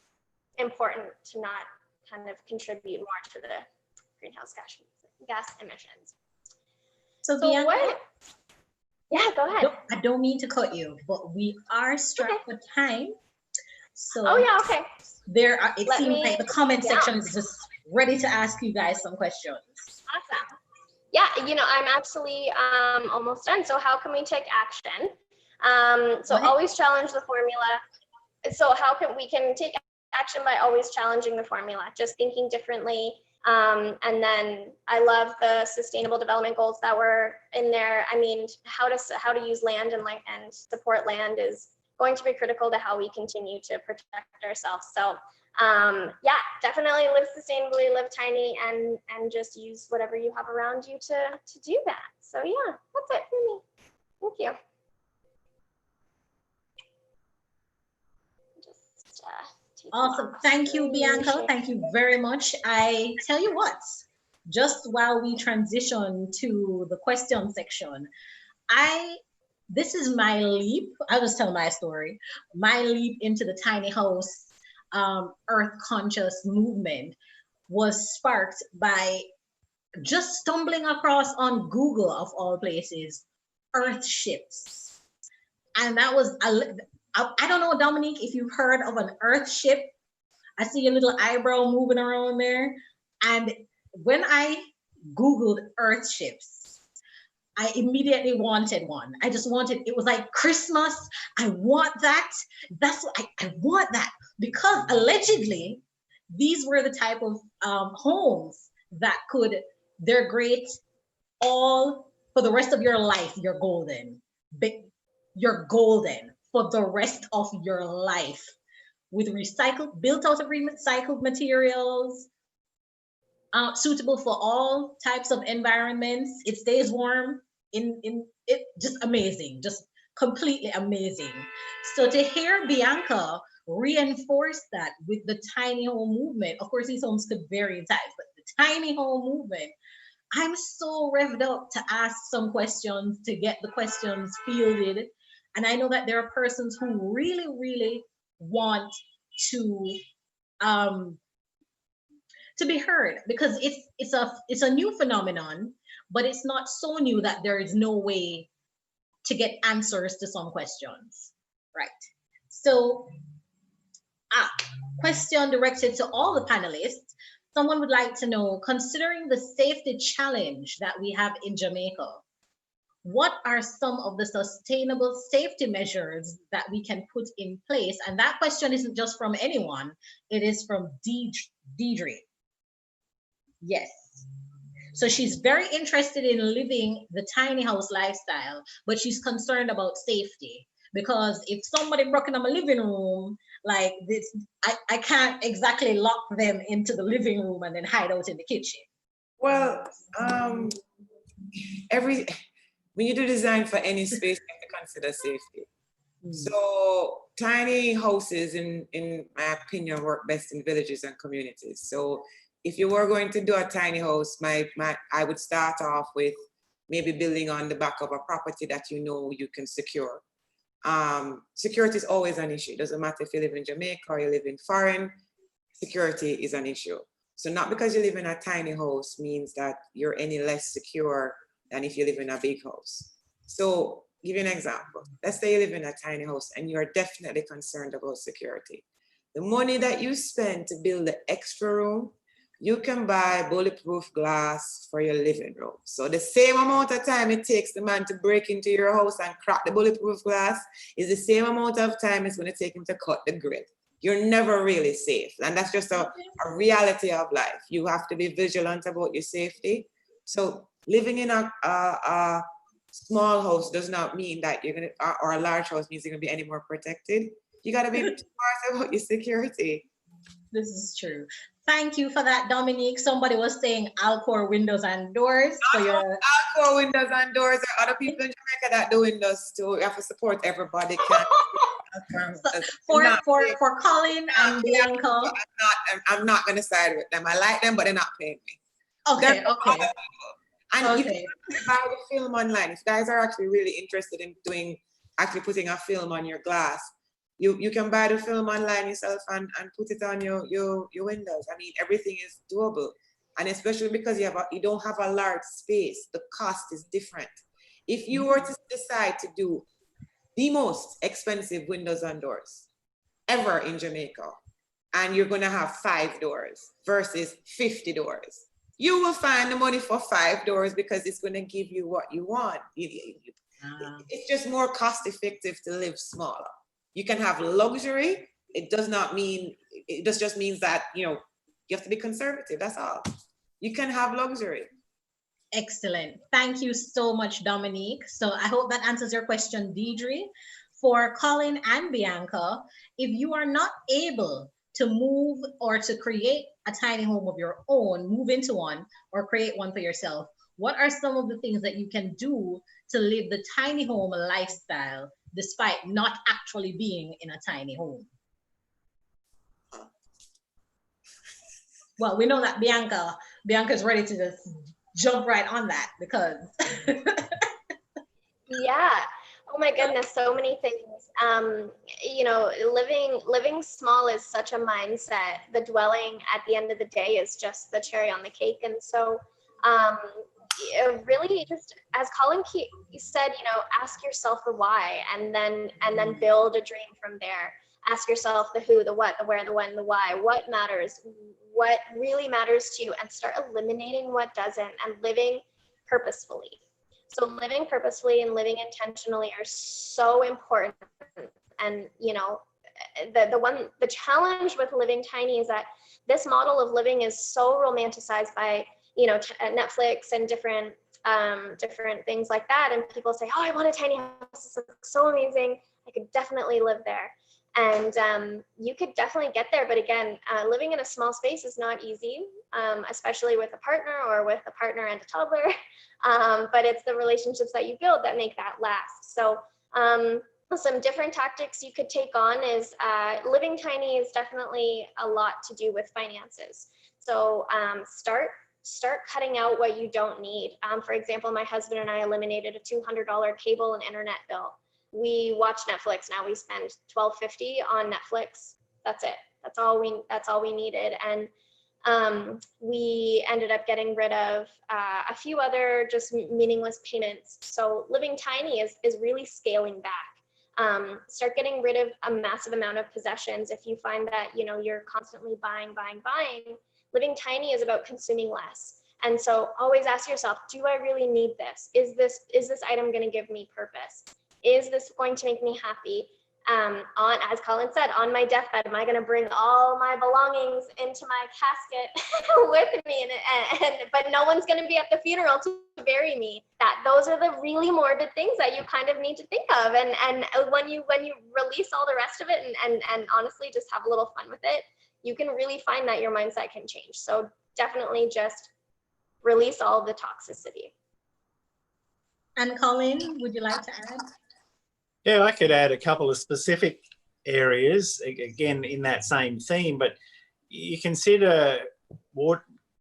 important to not kind of contribute more to the greenhouse gas emissions. So Bianca, what? Yeah, go ahead. I don't mean to cut you, but we are strapped for time. So oh yeah, okay. There are. It seems like the comment section is just ready to ask you guys some questions. Awesome. Yeah, you know, I'm actually almost done. So how can we take action? So always challenge the formula. so how can we take action by always challenging the formula, just thinking differently. And then I love the sustainable development goals that were in there. I mean, how to use land and support land is going to be critical to how we continue to protect ourselves. So yeah, definitely live sustainably, live tiny, and just use whatever you have around you to do that. So yeah, that's it for me. Thank you. Just take them Awesome. off Thank you, screen and Bianca. share. Thank you very much. I tell you what, just while we transition to the question section, this is my leap. I'll just tell my story. My leap into the tiny house earth conscious movement was sparked by just stumbling across on Google, of all places, earth ships. And that was, I don't know, Dominique, if you've heard of an earth ship. I see your little eyebrow moving around there. And when I Googled earth ships, I immediately wanted one. I just wanted, it was like Christmas. I want that. That's what I want that, because allegedly these were the type of homes that they're great all for the rest of your life. You're golden. You're golden for the rest of your life, with built out of recycled materials, suitable for all types of environments. It stays warm. In it, just amazing, just completely amazing. So to hear Bianca reinforce that with the tiny home movement, of course these homes could vary in size, but the tiny home movement, I'm so revved up to ask some questions, to get the questions fielded. And I know that there are persons who really, really want to be heard, because it's a new phenomenon, but it's not so new that there is no way to get answers to some questions, right? So, question directed to all the panelists. Someone would like to know, considering the safety challenge that we have in Jamaica, what are some of the sustainable safety measures that we can put in place? And that question isn't just from anyone, it is from Deidre. Yes. So she's very interested in living the tiny house lifestyle, but she's concerned about safety, because if somebody broke into my living room like this, I can't exactly lock them into the living room and then hide out in the kitchen. Well, when you do design for any space, you have to consider safety. So tiny houses, in my opinion, work best in villages and communities. So if you were going to do a tiny house, I would start off with maybe building on the back of a property that you know you can secure. Security is always an issue. It doesn't matter if you live in Jamaica or you live in foreign, security is an issue. So not because you live in a tiny house means that you're any less secure than if you live in a big house. So give you an example. Let's say you live in a tiny house and you're definitely concerned about security. The money that you spend to build the extra room, you can buy bulletproof glass for your living room. So the same amount of time it takes the man to break into your house and crack the bulletproof glass is the same amount of time it's going to take him to cut the grill. You're never really safe. And that's just a reality of life. You have to be vigilant about your safety. So living in a small house does not mean that you're going to, or a large house means you're going to be any more protected. You got to be smart about your security. This is true. Thank you for that, Dominique. Somebody was saying Alcor windows and doors for your Alcor windows and doors. There are other people in Jamaica that do windows too. You have to support everybody. For Colin and Bianca. I'm not gonna side with them. I like them, but they're not paying me. Okay. And if you buy the film online, if guys are actually really interested in actually putting a film on your glass, you can buy the film online yourself and put it on your windows. I mean, everything is doable. And especially because you don't have a large space, the cost is different. If you were to decide to do the most expensive windows and doors ever in Jamaica, and you're gonna have 5 doors versus 50 doors, you will find the money for 5 doors because it's gonna give you what you want. It's just more cost effective to live smaller. You can have luxury. It does not mean, it just means that, you know, you have to be conservative. That's all. You can have luxury. Excellent. Thank you so much, Dominique. So I hope that answers your question, Deidre. For Colin and Bianca, if you are not able to move or to create a tiny home of your own, move into one or create one for yourself, what are some of the things that you can do to live the tiny home lifestyle despite not actually being in a tiny home? Well, we know that Bianca's ready to just jump right on that because Yeah. Oh my goodness, so many things. You know, living small is such a mindset. The dwelling at the end of the day is just the cherry on the cake. And so really just as Colin said, you know, ask yourself the why and then build a dream from there. Ask yourself the who, the what, the where, the when, the why. What matters? What really matters to you, and start eliminating what doesn't and living purposefully. So living purposefully and living intentionally are so important. And you know, the challenge with living tiny is that this model of living is so romanticized by, you know, Netflix and different things like that. And people say, oh, I want a tiny house. This looks so amazing. I could definitely live there. And you could definitely get there. But again, living in a small space is not easy, especially with a partner or with a partner and a toddler. But it's the relationships that you build that make that last. So some different tactics you could take on is living tiny is definitely a lot to do with finances. So start cutting out what you don't need. For example, my husband and I eliminated a $200 cable and internet bill. We watch Netflix now. We spend $12.50 on Netflix. That's it. That's all we needed. And we ended up getting rid of a few other just meaningless payments. So living tiny is really scaling back. Start getting rid of a massive amount of possessions. If you find that, you know, you're constantly buying, living tiny is about consuming less. And so always ask yourself, do I really need this? Is this item going to give me purpose? Is this going to make me happy? As Colin said, on my deathbed, am I going to bring all my belongings into my casket with me? But no one's going to be at the funeral to bury me. Those are the really morbid things that you kind of need to think of. And when you release all the rest of it and honestly just have a little fun with it, you can really find that your mindset can change. So definitely just release all the toxicity. And Colin, would you like to add? Yeah, I could add a couple of specific areas, again, in that same theme, but you consider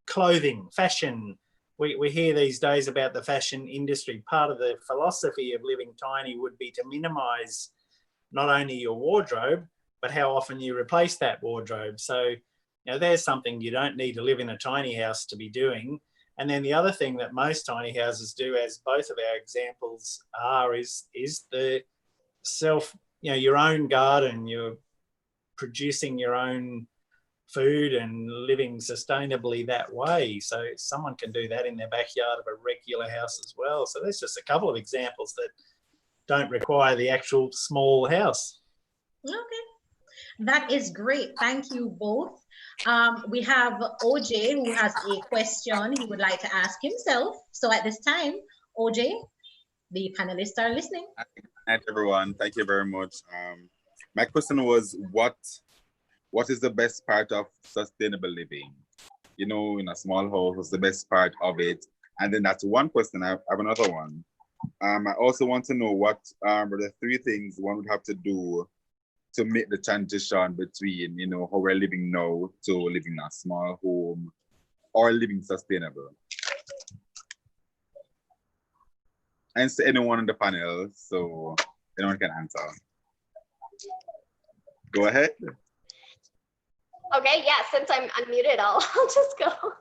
clothing, fashion. We hear these days about the fashion industry. Part of the philosophy of living tiny would be to minimize not only your wardrobe, but how often you replace that wardrobe. So, you know, there's something you don't need to live in a tiny house to be doing. And then the other thing that most tiny houses do, as both of our examples are, is the your own garden. You're producing your own food and living sustainably that way. So someone can do that in their backyard of a regular house as well. So there's just a couple of examples that don't require the actual small house. Okay, that is great. Thank you both. We have OJ who has a question he would like to ask himself. So at this time, OJ, the panelists are listening. Good night, everyone. Thank you very much. My question was, what is the best part of sustainable living? You know, in a small house, what's the best part of it? And then that's one question. I have another one. I also want to know what are the three things one would have to do to make the transition between, you know, how we're living now to living in a small home or living sustainable. And so anyone on the panel, so anyone can answer. Go ahead. Okay, yeah, since I'm unmuted, I'll just go.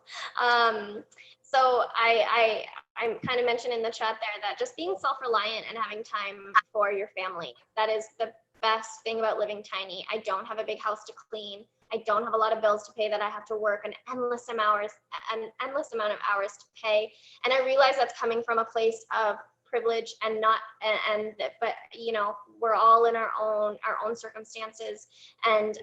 So I kind of mentioned in the chat there that just being self-reliant and having time for your family, that is the best thing about living tiny. I don't have a big house to clean. I don't have a lot of bills to pay that I have to work an endless amount of hours to pay. And I realize that's coming from a place of privilege but you know, we're all in our own circumstances. And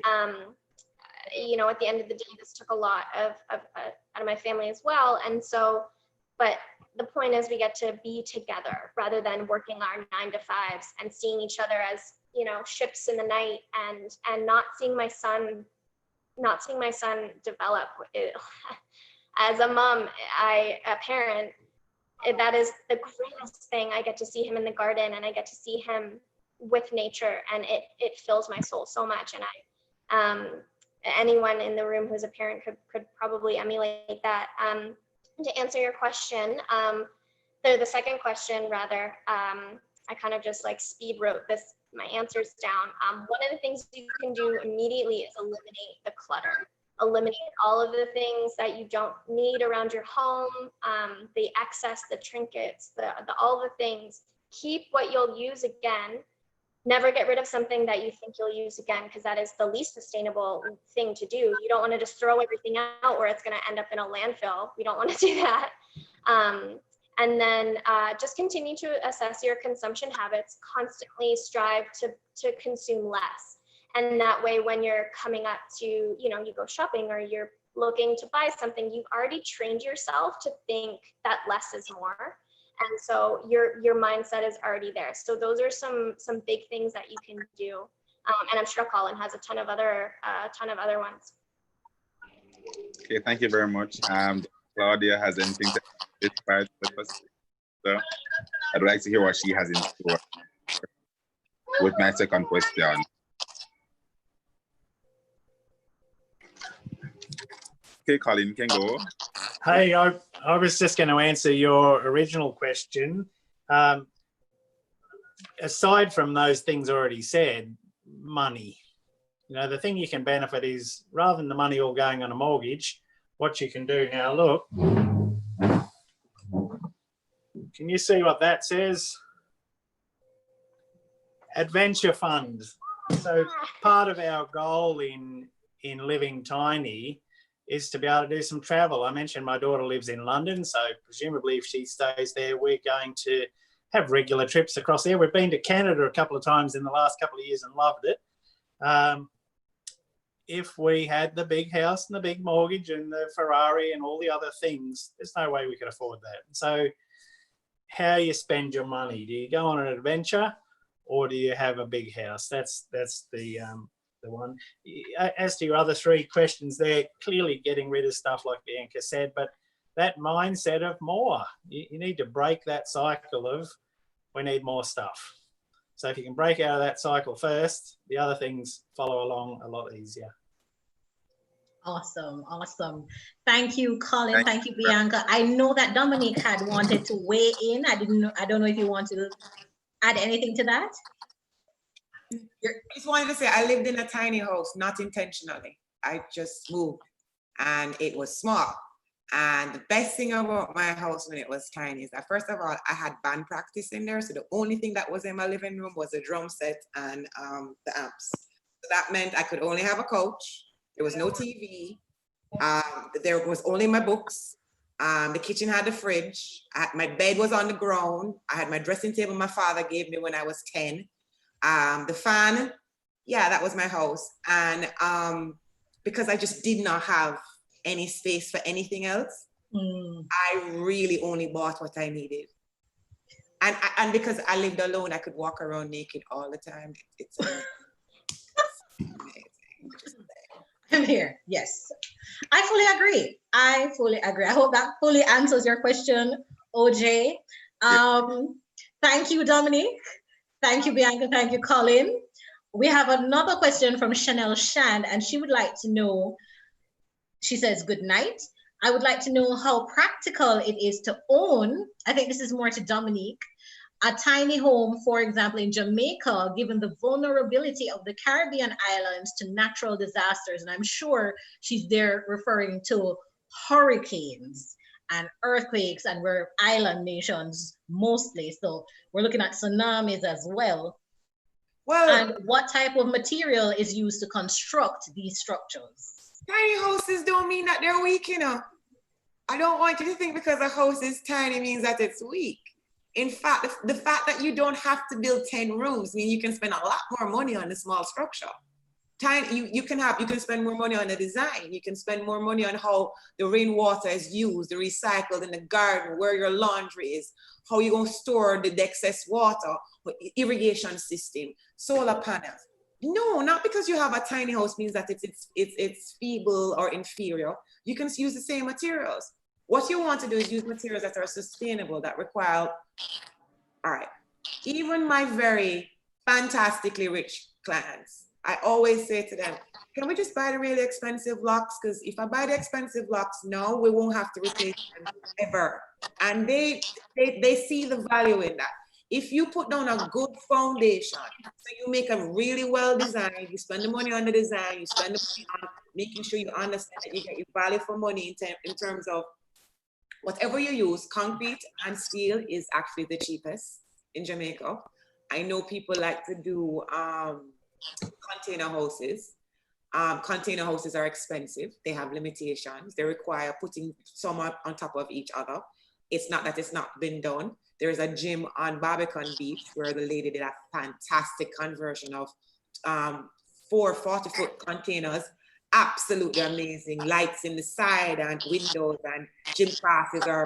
you know, at the end of the day, this took a lot out of my family as well. And so, but the point is we get to be together rather than working our 9-to-5s and seeing each other as, you know, ships in the night, and not seeing my son develop. As a mom, a parent, that is the greatest thing. I get to see him in the garden, and I get to see him with nature, and it fills my soul so much. And anyone in the room who's a parent could probably emulate that. To answer your question, the second question rather, I kind of just like speed wrote my answers down. One of the things you can do immediately is eliminate the clutter. Eliminate all of the things that you don't need around your home, the excess, the trinkets, all the things. Keep what you'll use again. Never get rid of something that you think you'll use again, because that is the least sustainable thing to do. You don't want to just throw everything out where it's going to end up in a landfill. We don't want to do that. And then just continue to assess your consumption habits. Constantly strive to consume less. And that way, when you're coming up to, you know, you go shopping or you're looking to buy something, you've already trained yourself to think that less is more. And so your mindset is already there. So those are some big things that you can do. And I'm sure Colin has a ton of other ones. Okay, thank you very much. Claudia has anything to this part of the first? So I'd like to hear what she has in store with my second question. Okay, Colin, you can go. Hey, I was just going to answer your original question. Aside from those things already said, money. You know, the thing you can benefit is, rather than the money all going on a mortgage, what you can do now, look. Can you see what that says? Adventure fund. So part of our goal in living tiny is to be able to do some travel. I mentioned my daughter lives in London, so presumably if she stays there, we're going to have regular trips across there. We've been to Canada a couple of times in the last couple of years and loved it. If we had the big house and the big mortgage and the Ferrari and all the other things, there's no way we could afford that. So how you spend your money, do you go on an adventure or do you have a big house? That's the one. As to your other three questions there, clearly getting rid of stuff like Bianca said, but that mindset of more, you need to break that cycle of we need more stuff. So if you can break out of that cycle first, the other things follow along a lot easier. Awesome. Thank you, Colin. Thank you, Bianca. I know that Dominique had wanted to weigh in. I don't know if you want to add anything to that. I just wanted to say I lived in a tiny house, not intentionally. I just moved and it was small. And the best thing about my house when it was tiny is that, first of all, I had band practice in there. So the only thing that was in my living room was a drum set and the amps. So that meant I could only have a couch. There was no TV. There was only my books. The kitchen had the fridge. My bed was on the ground. I had my dressing table my father gave me when I was 10. The fan, yeah, that was my house. And because I just did not have any space for anything else, I really only bought what I needed. And because I lived alone, I could walk around naked all the time. It's amazing. I'm here. Yes, I fully agree. I hope that fully answers your question, OJ. Thank you, Dominique. Thank you, Bianca. Thank you, Colin. We have another question from Chanel Shand, and she would like to know, she says, good night. I would like to know how practical it is to own, I think this is more to Dominique, a tiny home, for example, in Jamaica, given the vulnerability of the Caribbean islands to natural disasters. And I'm sure she's there referring to hurricanes and earthquakes, and we're island nations mostly. So we're looking at tsunamis as well. Well, and what type of material is used to construct these structures? Tiny houses don't mean that they're weak, you know. I don't want you to think because a house is tiny means that it's weak. In fact, the fact that you don't have to build 10 rooms means you can spend a lot more money on a small structure. You can spend more money on the design. You can spend more money on how the rainwater is used, the recycled in the garden, where your laundry is, how you gonna store the excess water, irrigation system, solar panels. No, not because you have a tiny house means that it's feeble or inferior. You can use the same materials. What you want to do is use materials that are sustainable, that require, all right, even my very fantastically rich clients, I always say to them, can we just buy the really expensive locks? Because if I buy the expensive locks now, we won't have to replace them ever. And they see the value in that. If you put down a good foundation, so you make a really well designed, you spend the money on the design, you spend the money on making sure you understand that you get your value for money in terms of whatever you use. Concrete and steel is actually the cheapest in Jamaica. I know people like to do container houses. Container houses are expensive. They have limitations. They require putting some on top of each other. It's not that it's not been done. There's a gym on Barbican Beach where the lady did a fantastic conversion of 4 40-foot containers. Absolutely amazing. Lights in the side and windows, and gym classes are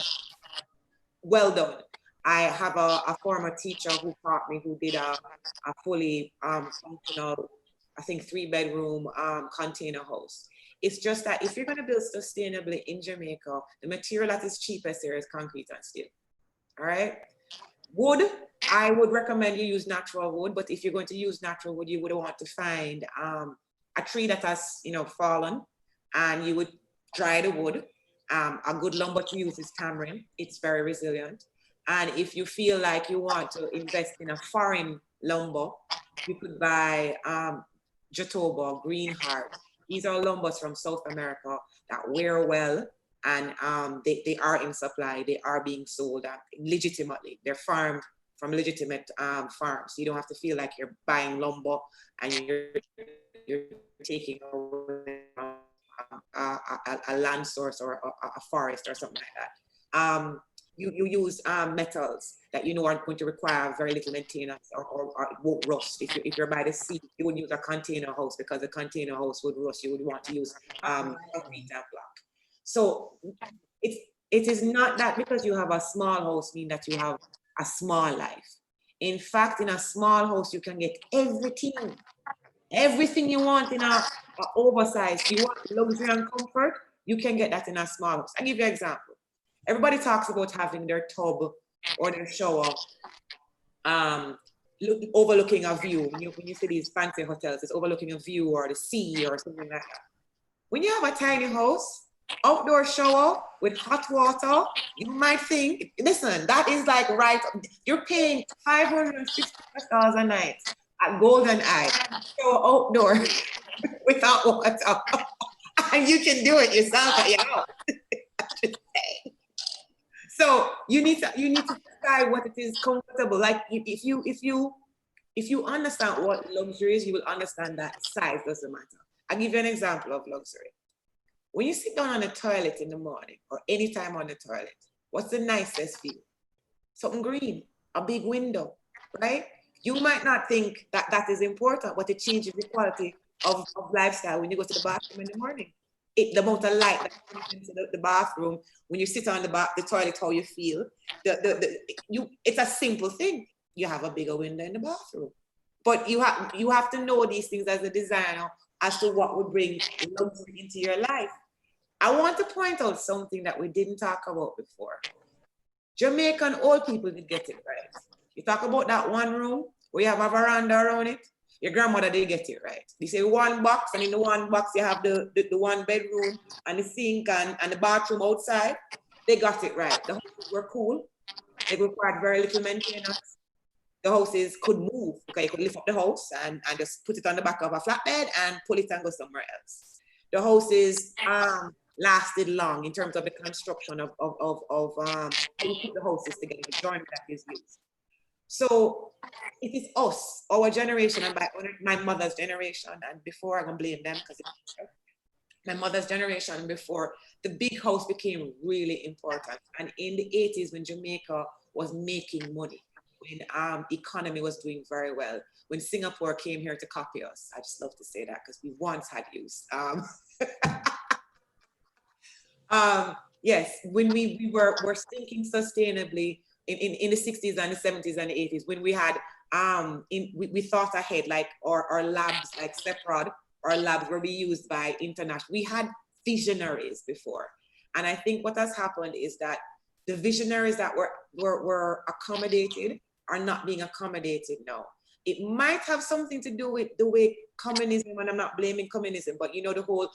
well done. I have a former teacher who taught me, who did a fully functional, I think 3-bedroom container house. It's just that if you're going to build sustainably in Jamaica, the material that is cheapest here is concrete and steel. All right. Wood, I would recommend you use natural wood, but if you're going to use natural wood, you would want to find a tree that has, fallen, and you would dry the wood. A good lumber to use is tamarind. It's very resilient. And if you feel like you want to invest in a foreign lumber, you could buy Jatoba, Green Heart. These are lumbers from South America that wear well, and they are in supply. They are being sold legitimately. They're farmed from legitimate farms. You don't have to feel like you're buying lumber and you're taking away a land source or a forest or something like that. You use metals that you know are going to require very little maintenance or won't rust. If you're by the sea, you wouldn't use a container house because a container house would rust. You would want to use concrete and block. So it is not that because you have a small house mean that you have a small life. In fact, in a small house, you can get everything you want in a oversized. You want luxury and comfort, you can get that in a small house. I'll give you an example. Everybody talks about having their tub or their shower overlooking a view. When you see these fancy hotels, it's overlooking a view or the sea or something like that. When you have a tiny house, outdoor shower with hot water, you might think, listen, that is like right, you're paying $560 a night at Golden Eye, shower outdoor without water. And you can do it yourself at your house. So you need to decide what it is comfortable. Like if you understand what luxury is, you will understand that size doesn't matter. I'll give you an example of luxury. When you sit down on the toilet in the morning or anytime on the toilet, what's the nicest view? Something green, a big window, right? You might not think that that is important, but it changes the quality of lifestyle when you go to the bathroom in the morning. The amount of light that comes into the bathroom, when you sit on the toilet, how you feel. It's a simple thing. You have a bigger window in the bathroom. But you have to know these things as a designer as to what would bring luxury into your life. I want to point out something that we didn't talk about before. Jamaican old people did get it right. You talk about that one room where you have a veranda around it. Your grandmother did get it right. They say one box, and in the one box you have the one bedroom and the sink and the bathroom outside. They got it right. The houses were cool. They required very little maintenance. The houses could move. Okay, you could lift up the house and just put it on the back of a flatbed and pull it and go somewhere else. The houses lasted long in terms of the construction of how you put the houses together, the joint that is used. So it is us, our generation, and by my mother's generation, and before, I'm gonna blame them because my mother's generation before, the big house became really important. And in the 80s, when Jamaica was making money, when economy was doing very well, when Singapore came here to copy us. I just love to say that because we once had use. Yes, when we were thinking sustainably in the 60s and the 70s and the 80s, when we had we thought ahead, like our labs like separate, our labs were being used by international. We had visionaries before. And I think what has happened is that the visionaries that were accommodated are not being accommodated now. It might have something to do with the way communism, and I'm not blaming communism, but you know, the whole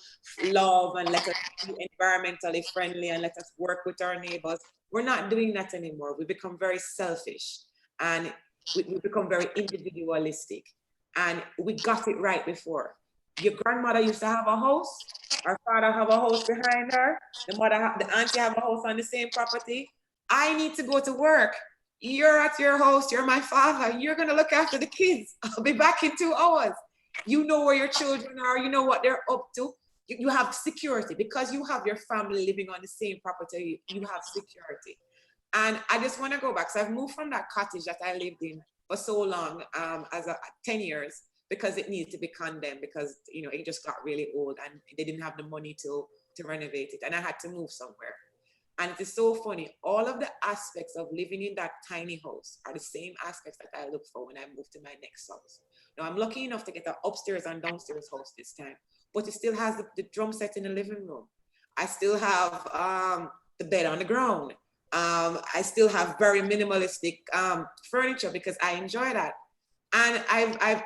love and let us be environmentally friendly and let us work with our neighbors. We're not doing that anymore. We become very selfish and we become very individualistic. And we got it right before. Your grandmother used to have a house, our father have a house behind her, the auntie have a house on the same property. I need to go to work. You're at your house, you're my father, you're gonna look after the kids. I'll be back in 2 hours. You know where your children are, you know what they're up to. You have security because you have your family living on the same property, you have security. And I just wanna go back. So I've moved from that cottage that I lived in for so long, 10 years, because it needed to be condemned because, you know, it just got really old and they didn't have the money to renovate it. And I had to move somewhere. And it is so funny. All of the aspects of living in that tiny house are the same aspects that I look for when I move to my next house. Now I'm lucky enough to get an upstairs and downstairs house this time, but it still has the drum set in the living room. I still have the bed on the ground. I still have very minimalistic furniture because I enjoy that. And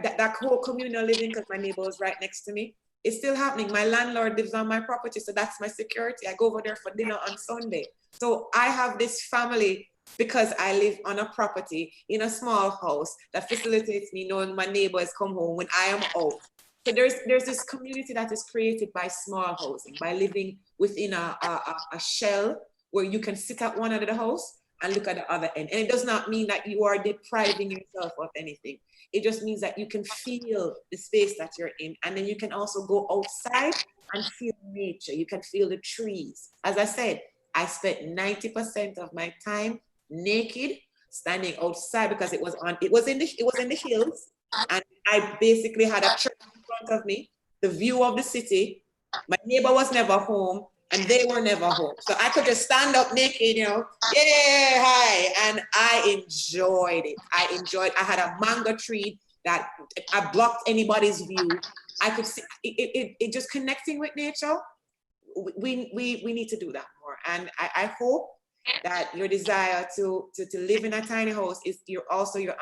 that whole communal living, because my neighbor is right next to me, it's still happening. My landlord lives on my property, so that's my security. I go over there for dinner on Sunday. So I have this family because I live on a property in a small house that facilitates me knowing my neighbors come home when I am out. So there's this community that is created by small housing, by living within a shell where you can sit at one end of the house and look at the other end. And it does not mean that you are depriving yourself of anything. It just means that you can feel the space that you're in. And then you can also go outside and feel nature. You can feel the trees. As I said, I spent 90% of my time naked, standing outside because it was in the hills. And I basically had a church in front of me, the view of the city. My neighbor was never home, and they were never home. So I could just stand up naked, you know, yeah, hi. And I enjoyed it. I had a mango tree that I blocked anybody's view. I could see it just connecting with nature. We need to do that more. And I hope that your desire to live in a tiny house is your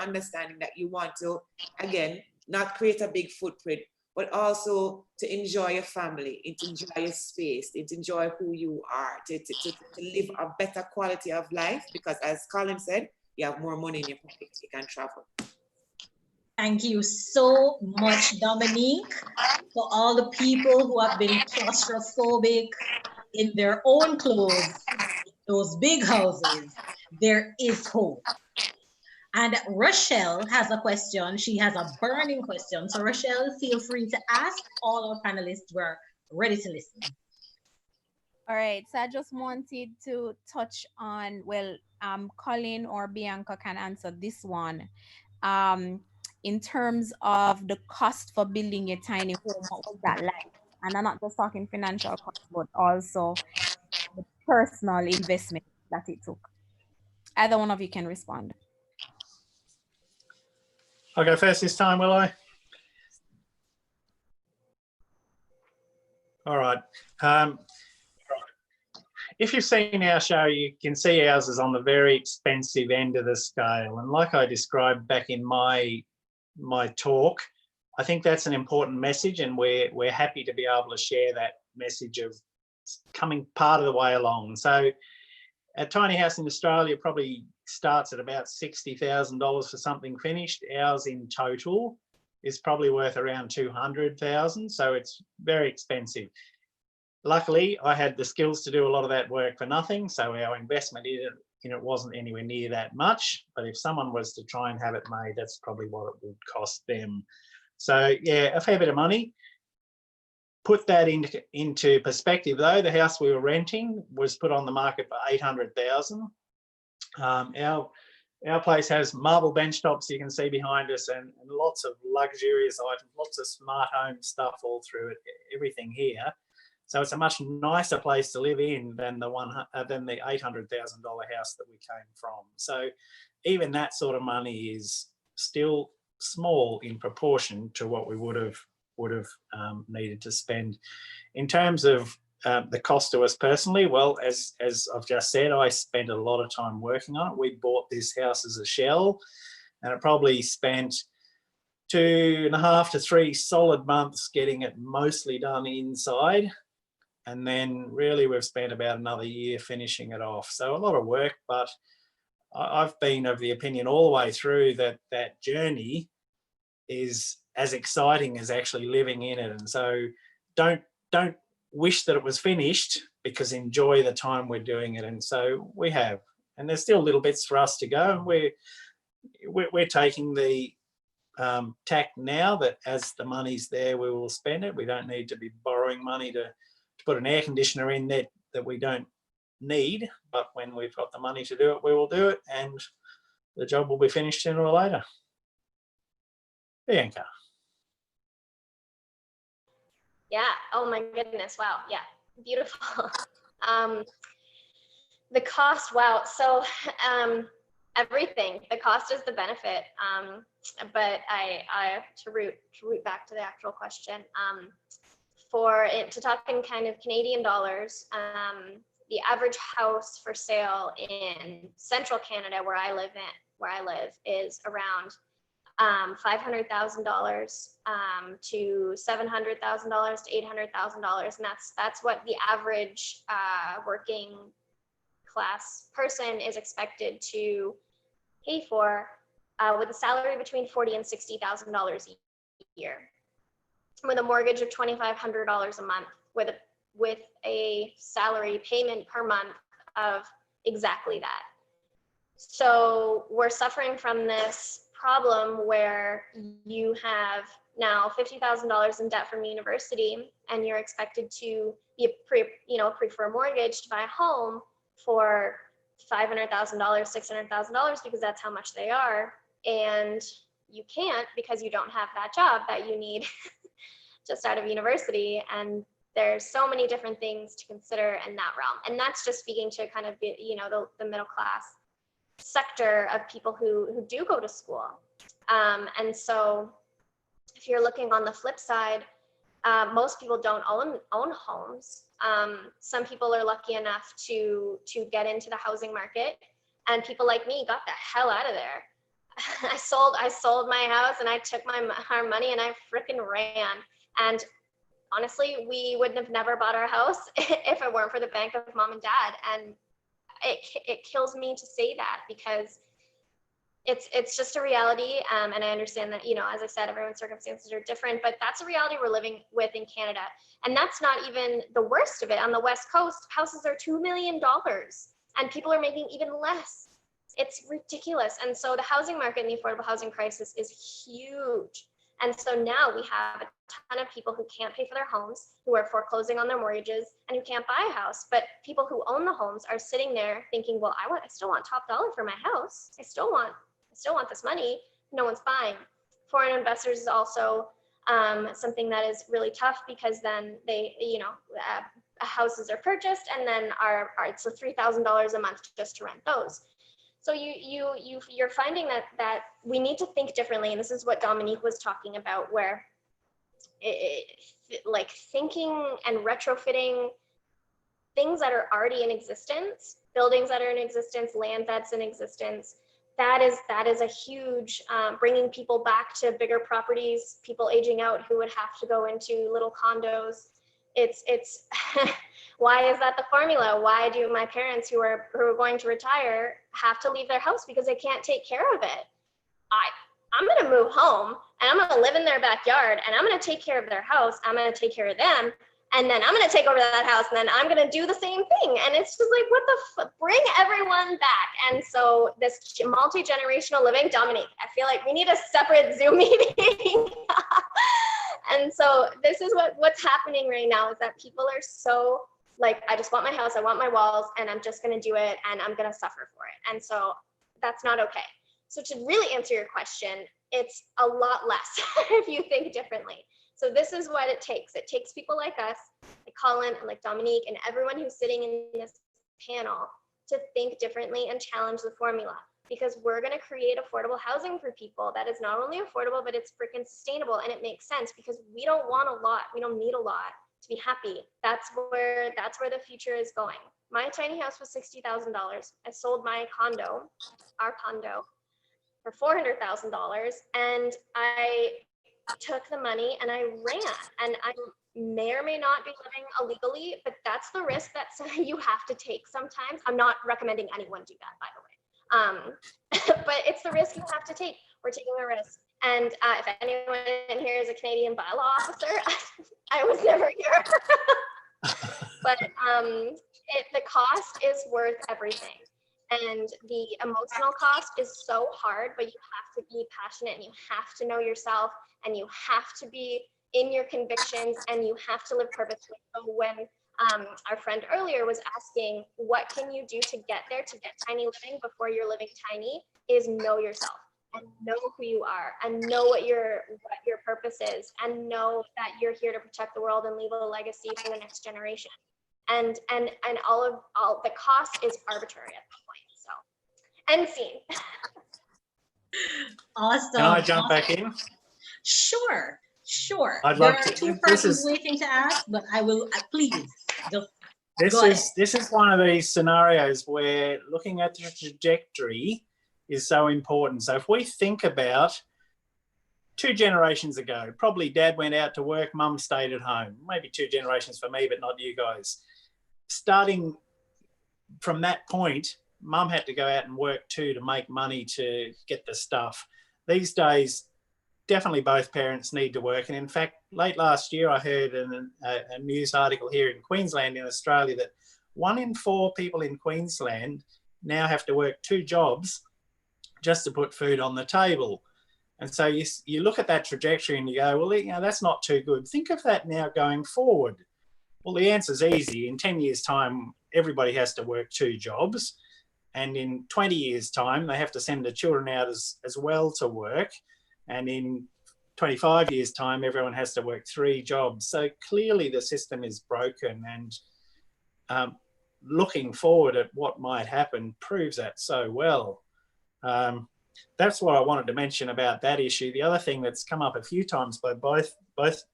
understanding that you want to, again, not create a big footprint, but also to enjoy your family, and to enjoy your space, and to enjoy who you are, to live a better quality of life, because as Colin said, you have more money in your pocket, you can travel. Thank you so much, Dominique, for all the people who have been claustrophobic in their own clothes, those big houses. There is hope. And Rochelle has a question. She has a burning question. So Rochelle, feel free to ask. All our panelists were ready to listen. All right, so I just wanted to touch on, well, Colin or Bianca can answer this one. In terms of the cost for building a tiny home, what was that like? And I'm not just talking financial cost, but also the personal investment that it took. Either one of you can respond. I'll go first this time, will I? All right. If you've seen our show, you can see ours is on the very expensive end of the scale. And like I described back in my talk, I think that's an important message, and we're happy to be able to share that message of coming part of the way along. So a tiny house in Australia probably starts at about $60,000 for something finished. Ours in total is probably worth around $200,000, so it's very expensive. Luckily, I had the skills to do a lot of that work for nothing, so our investment in it wasn't anywhere near that much. But if someone was to try and have it made, that's probably what it would cost them. So yeah, a fair bit of money. Put that into perspective though, the house we were renting was put on the market for $800,000. Our place has marble bench tops you can see behind us, and lots of luxurious items, lots of smart home stuff all through it, everything here. So it's a much nicer place to live in than the $800,000 house that we came from. So even that sort of money is still small in proportion to what we would have needed to spend. In terms of the cost to us personally, well, as I've just said, I spent a lot of time working on it. We bought this house as a shell, and it probably spent 2.5 to 3 solid months getting it mostly done inside. And then really we've spent about another year finishing it off. So a lot of work, but I've been of the opinion all the way through that that journey is as exciting as actually living in it. And so don't wish that it was finished, because enjoy the time we're doing it. And so we have, and there's still little bits for us to go. We're taking the tack now that as the money's there, we will spend it. We don't need to be borrowing money to put an air conditioner in there that we don't need, but when we've got the money to do it, we will do it, and the job will be finished sooner or later. Bianca. Yeah. Oh my goodness. Wow. Yeah. Beautiful. The cost. Wow. So everything. The cost is the benefit. But I to root back to the actual question. For it to talk in kind of Canadian dollars, the average house for sale in central Canada, where I live, is around $500,000 to $700,000 to $800,000, and that's what the average working class person is expected to pay for, with a salary between $40,000 and $60,000 a year, with a mortgage of $2,500 a month, with a salary payment per month of exactly that. So we're suffering from this problem where you have now $50,000 in debt from university, and you're expected to be pre for a mortgage to buy a home for $500,000, $600,000, because that's how much they are, and you can't because you don't have that job that you need just out of university. And there's so many different things to consider in that realm, and that's just speaking to kind of the middle class sector of people who do go to school. And so if you're looking on the flip side, most people don't own homes. Some people are lucky enough to get into the housing market, and people like me got the hell out of there. I sold my house, and I took our money and I frickin' ran. And honestly, we wouldn't have never bought our house if it weren't for the bank of mom and dad. And it kills me to say that, because it's just a reality. And I understand that, as I said, everyone's circumstances are different, but that's a reality we're living with in Canada. And that's not even the worst of it. On the West Coast, houses are $2 million and people are making even less. It's ridiculous. And so the housing market and the affordable housing crisis is huge. And so now we have a ton of people who can't pay for their homes, who are foreclosing on their mortgages, and who can't buy a house. But people who own the homes are sitting there thinking, well, I still want top dollar for my house. I still want this money. No one's buying. Foreign investors is also something that is really tough, because then they, houses are purchased, and then it's $3,000 a month just to rent those. So you're finding that we need to think differently, and this is what Dominique was talking about, where like thinking and retrofitting things that are already in existence, buildings that are in existence, land that's in existence. That is a huge bringing people back to bigger properties. People aging out who would have to go into little condos. It's why is that the formula? Why do my parents who are going to retire have to leave their house because they can't take care of it? I'm going to move home, and I'm going to live in their backyard, and I'm going to take care of their house. I'm going to take care of them, and then I'm going to take over that house, and then I'm going to do the same thing. And it's just like, what the bring everyone back. And so this multi-generational living, Dominique, I feel like we need a separate Zoom meeting. And so this is what's happening right now, is that people are so like, I just want my house, I want my walls, and I'm just going to do it, and I'm going to suffer for it. And so that's not okay. So to really answer your question, it's a lot less if you think differently. So this is what it takes. It takes people like us, like Colin and like Dominique and everyone who's sitting in this panel to think differently and challenge the formula, because we're going to create affordable housing for people that is not only affordable, but it's freaking sustainable. And it makes sense because we don't want a lot. We don't need a lot to be happy. That's where the future is going. My tiny house was $60,000. I sold my condo, our condo, for $400,000, and I took the money and I ran. And I may or may not be living illegally, but that's the risk that you have to take sometimes. I'm not recommending anyone do that, by the way. But it's the risk you have to take. We're taking a risk. And if anyone in here is a Canadian bylaw officer, I was never here. But the cost is worth everything. And the emotional cost is so hard, but you have to be passionate and you have to know yourself and you have to be in your convictions and you have to live purposefully. So when our friend earlier was asking, what can you do to get there, to get tiny living before you're living tiny, is know yourself and know who you are and know what your purpose is and know that you're here to protect the world and leave a legacy for the next generation. And all the cost is arbitrary at that point. So, end scene. Awesome. Can I jump back in? Sure. I'd There love are to. two persons waiting to ask, but I will please just This is one of these scenarios where looking at the trajectory is so important. So if we think about 2 generations ago, probably dad went out to work, mum stayed at home. Maybe 2 generations for me, but not you guys. Starting from that point, mum had to go out and work too to make money to get the stuff. These days, definitely both parents need to work. And in fact, late last year, I heard in a news article here in Queensland in Australia that 1 in 4 people in Queensland now have to work 2 jobs just to put food on the table. And so you look at that trajectory and you go, well, you know, that's not too good. Think of that now going forward. Well, the answer's easy. In 10 years' time, everybody has to work 2 jobs. And in 20 years' time, they have to send the children out as well to work. And in 25 years' time, everyone has to work 3 jobs. So clearly the system is broken, and looking forward at what might happen proves that so well. That's what I wanted to mention about that issue. The other thing that's come up a few times by both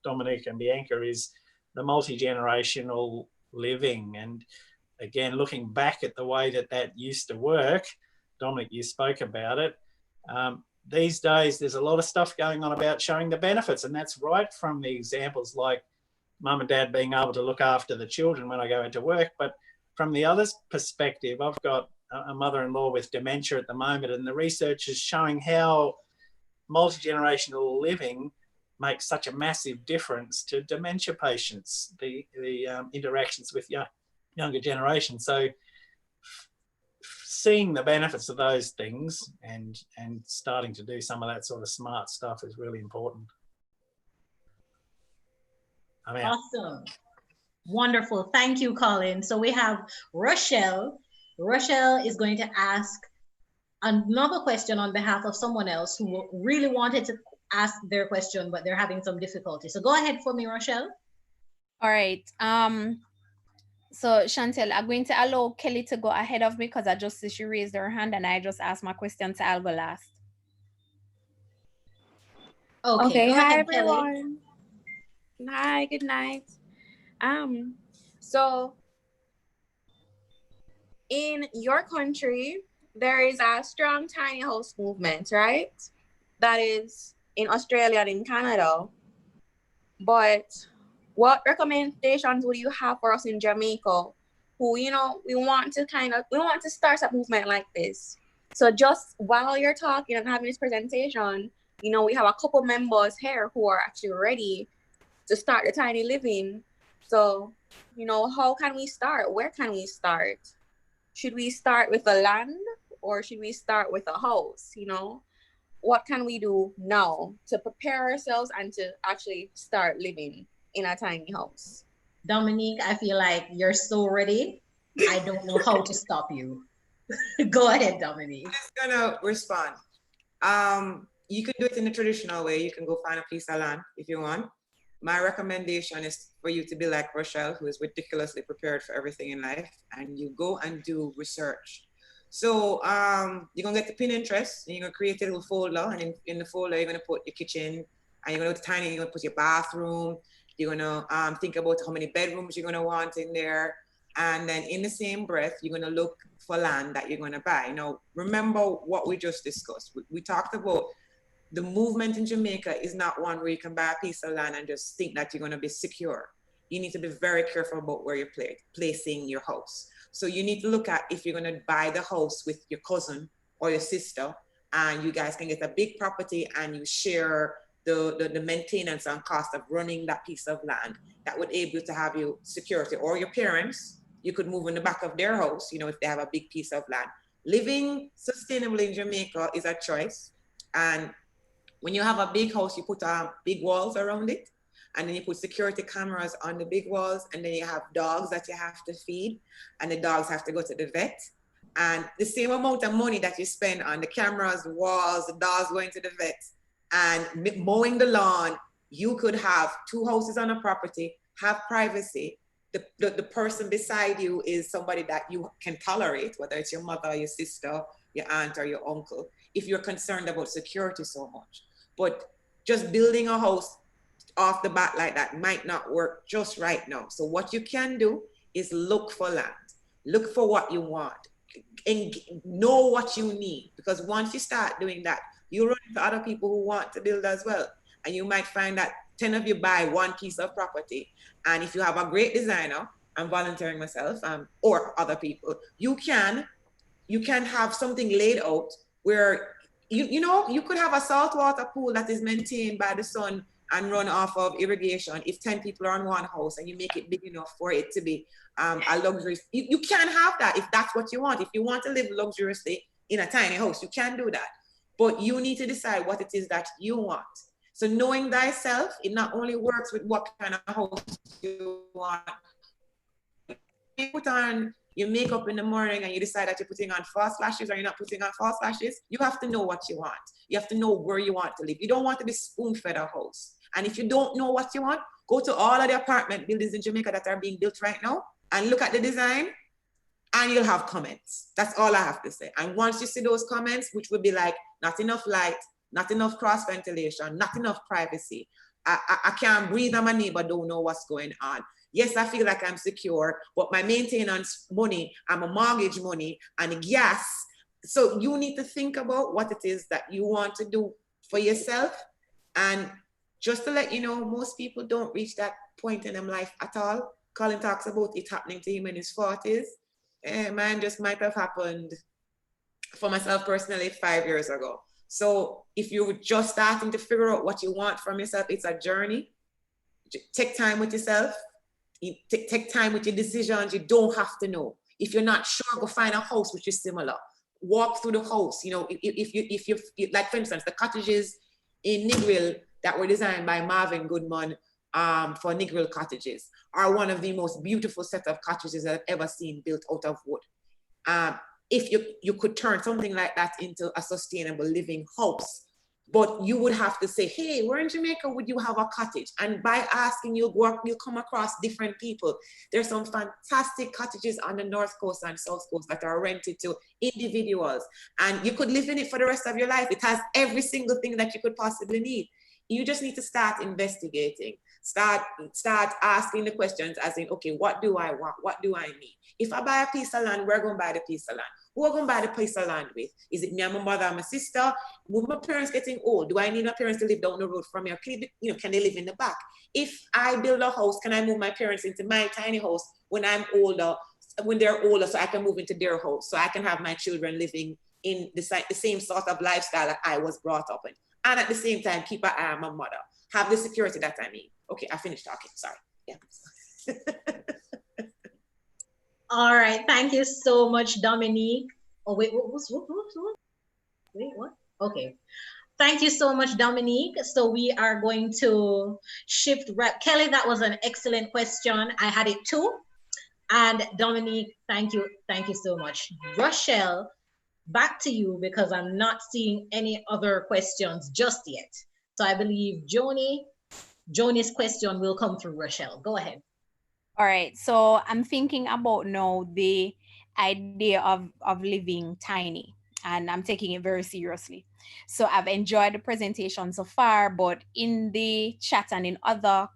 Dominique and Bianca is the multi-generational living. And again, looking back at the way that used to work, Dominic, you spoke about it. These days, there's a lot of stuff going on about showing the benefits, and that's right from the examples like mum and dad being able to look after the children when I go into work. But from the other's perspective, I've got a mother-in-law with dementia at the moment, and the research is showing how multi-generational living makes such a massive difference to dementia patients, the interactions with younger generations. So seeing the benefits of those things and starting to do some of that sort of smart stuff is really important. Awesome. Wonderful. Thank you, Colin. So we have Rochelle. Rochelle is going to ask another question on behalf of someone else who really wanted to ask their question, but they're having some difficulty. So go ahead for me, Rochelle. All right. So Chantel, I'm going to allow Kelly to go ahead of me because she raised her hand and I just asked my question, so I'll go last. Okay. Hi, ahead, everyone. Kelly. Hi, good night. So in your country, there is a strong tiny house movement, right? That is in Australia and in Canada. But what recommendations would you have for us in Jamaica who, we want to start a movement like this? So just while you're talking and having this presentation, we have a couple members here who are actually ready to start the tiny living. So, how can we start? Where can we start? Should we start with the land or should we start with a house? What can we do now to prepare ourselves and to actually start living in a tiny house? Dominique, I feel like you're so ready. I don't know how to stop you. Go ahead, Dominique. I'm just gonna respond. You can do it in the traditional way. You can go find a piece of land if you want. My recommendation is for you to be like Rochelle, who is ridiculously prepared for everything in life, and you go and do research. So you're gonna get the Pinterest, and you're gonna create a little folder, and in the folder you're gonna put your kitchen, and you're gonna go to tiny, you're gonna put your bathroom. You're gonna think about how many bedrooms you're gonna want in there, and then in the same breath, you're gonna look for land that you're gonna buy. Now, remember what we just discussed. We talked about the movement in Jamaica is not one where you can buy a piece of land and just think that you're going to be secure. You need to be very careful about where you're placing your house. So you need to look at if you're going to buy the house with your cousin or your sister, and you guys can get a big property and you share the maintenance and cost of running that piece of land. That would able to have you security. Or your parents, you could move in the back of their house, if they have a big piece of land. Living sustainably in Jamaica is a choice. And when you have a big house, you put big walls around it, and then you put security cameras on the big walls, and then you have dogs that you have to feed, and the dogs have to go to the vet. And the same amount of money that you spend on the cameras, the walls, the dogs going to the vet, and mowing the lawn, you could have two houses on a property, have privacy. The person beside you is somebody that you can tolerate, whether it's your mother, your sister, your aunt, or your uncle, if you're concerned about security so much. But just building a house off the bat like that might not work just right now. So what you can do is look for land, look for what you want, and know what you need. Because once you start doing that, you run into other people who want to build as well. And you might find that 10 of you buy one piece of property. And if you have a great designer, I'm volunteering myself, or other people, you can have something laid out where you could have a saltwater pool that is maintained by the sun and run off of irrigation if 10 people are on one house, and you make it big enough for it to be a luxury. You can have that if that's what you want. If you want to live luxuriously in a tiny house, you can do that. But you need to decide what it is that you want. So knowing thyself, it not only works with what kind of house you want. You put on your makeup in the morning and you decide that you're putting on false lashes or you're not putting on false lashes, you have to know what you want. You have to know where you want to live. You don't want to be spoon-fed a house. And if you don't know what you want, go to all of the apartment buildings in Jamaica that are being built right now and look at the design, and you'll have comments. That's all I have to say. And once you see those comments, which will be like, not enough light, not enough cross ventilation, not enough privacy. I can't breathe and my neighbor don't know what's going on. Yes, I feel like I'm secure, but my maintenance money and my mortgage money and gas. So you need to think about what it is that you want to do for yourself. And just to let you know, most people don't reach that point in their life at all. Colin talks about it happening to him in his 40s. Mine just might have happened for myself personally 5 years ago. So if you're just starting to figure out what you want from yourself, it's a journey. Take time with yourself. Take time with your decisions. You don't have to know. If you're not sure, go find a house which is similar. Walk through the house. If you like, for instance, the cottages in Negril that were designed by Marvin Goodman for Negril cottages are one of the most beautiful set of cottages I've ever seen built out of wood. If you could turn something like that into a sustainable living house, but you would have to say, hey, where in Jamaica would you have a cottage? And by asking, you'll come across different people. There's some fantastic cottages on the North Coast and South Coast that are rented to individuals. And you could live in it for the rest of your life. It has every single thing that you could possibly need. You just need to start investigating. Start asking the questions as in, okay, what do I want? What do I need? If I buy a piece of land, we're going to buy the piece of land. Who are going to buy the piece of land with? Is it me and my mother and my sister? When my parents getting old, do I need my parents to live down the road from me? Or can they live in the back? If I build a house, can I move my parents into my tiny house when I'm older, when they're older, so I can move into their house, so I can have my children living in the same sort of lifestyle that I was brought up in. And at the same time, keep an eye on my mother. Have the security that I need. Okay, I finished talking. Sorry. Yeah. All right. Thank you so much, Dominique. Oh, wait, what? Wait, what? Okay. Thank you so much, Dominique. So we are going to shift rep. Kelly, that was an excellent question. I had it too. And Dominique, thank you so much. Rochelle, back to you because I'm not seeing any other questions just yet. So I believe Joni's question will come through Rochelle. Go ahead. All right. So I'm thinking about now the idea of living tiny, and I'm taking it very seriously. So I've enjoyed the presentation so far, but in the chat and in other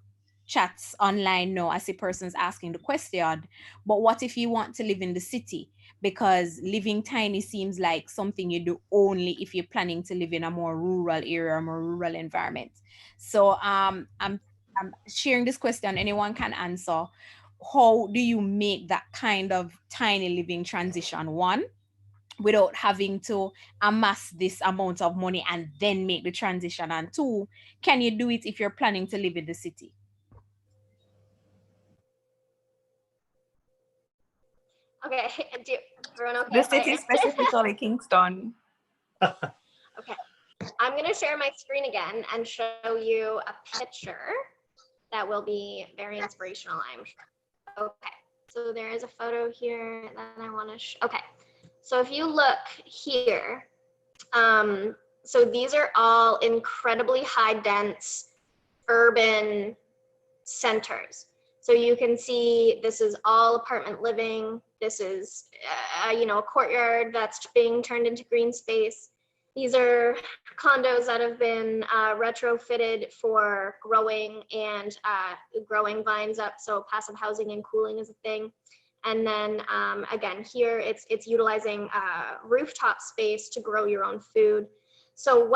chats online now, I see persons asking the question, but what if you want to live in the city? Because living tiny seems like something you do only if you're planning to live in a more rural area, a more rural environment. So I'm sharing this question, anyone can answer. How do you make that kind of tiny living transition? One, without having to amass this amount of money and then make the transition. And two, can you do it if you're planning to live in the city? Okay, everyone okay The if I city answer? specifically Kingston. Okay, I'm gonna share my screen again and show you a picture that will be very inspirational, I'm sure. Okay, so there is a photo here that I want to okay, so if you look here, so these are all incredibly high dense urban centers. So you can see this is all apartment living. This is, a courtyard that's being turned into green space. These are condos that have been retrofitted for growing and growing vines up. So passive housing and cooling is a thing. And then again, here it's utilizing rooftop space to grow your own food. So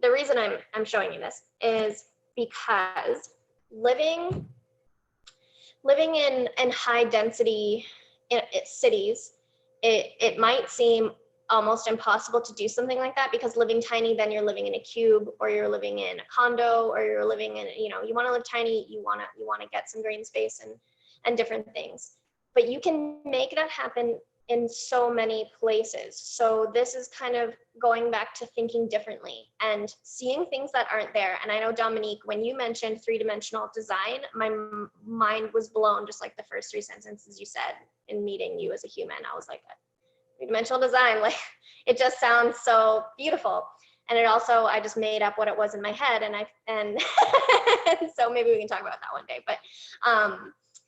the reason I'm showing you this is because living in high density cities, it might seem almost impossible to do something like that, because living tiny, then you're living in a cube, or you're living in a condo, or you're living in, you want to live tiny, you want to get some green space and different things. But you can make that happen in so many places. So this is kind of going back to thinking differently and seeing things that aren't there. And I know, Dominique, when you mentioned three-dimensional design, my mind was blown, just like the first three sentences you said in meeting you as a human. I was like, three-dimensional design, like, it just sounds so beautiful. And it also, I just made up what it was in my head, and so maybe we can talk about that one day. But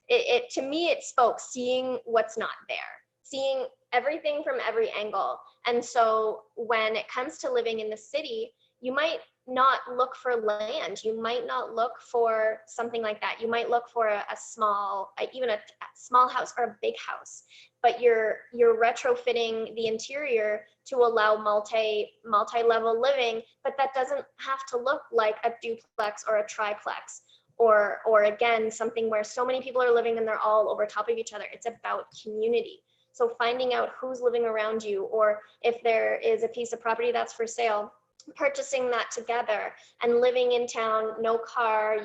it to me, it spoke, seeing what's not there, seeing everything from every angle. And so when it comes to living in the city, you might not look for land. You might not look for something like that. You might look for a small, even a small house or a big house, but you're retrofitting the interior to allow multi-level living, but that doesn't have to look like a duplex or a triplex. Or again, something where so many people are living and they're all over top of each other. It's about community. So finding out who's living around you, or if there is a piece of property that's for sale, purchasing that together and living in town, no car,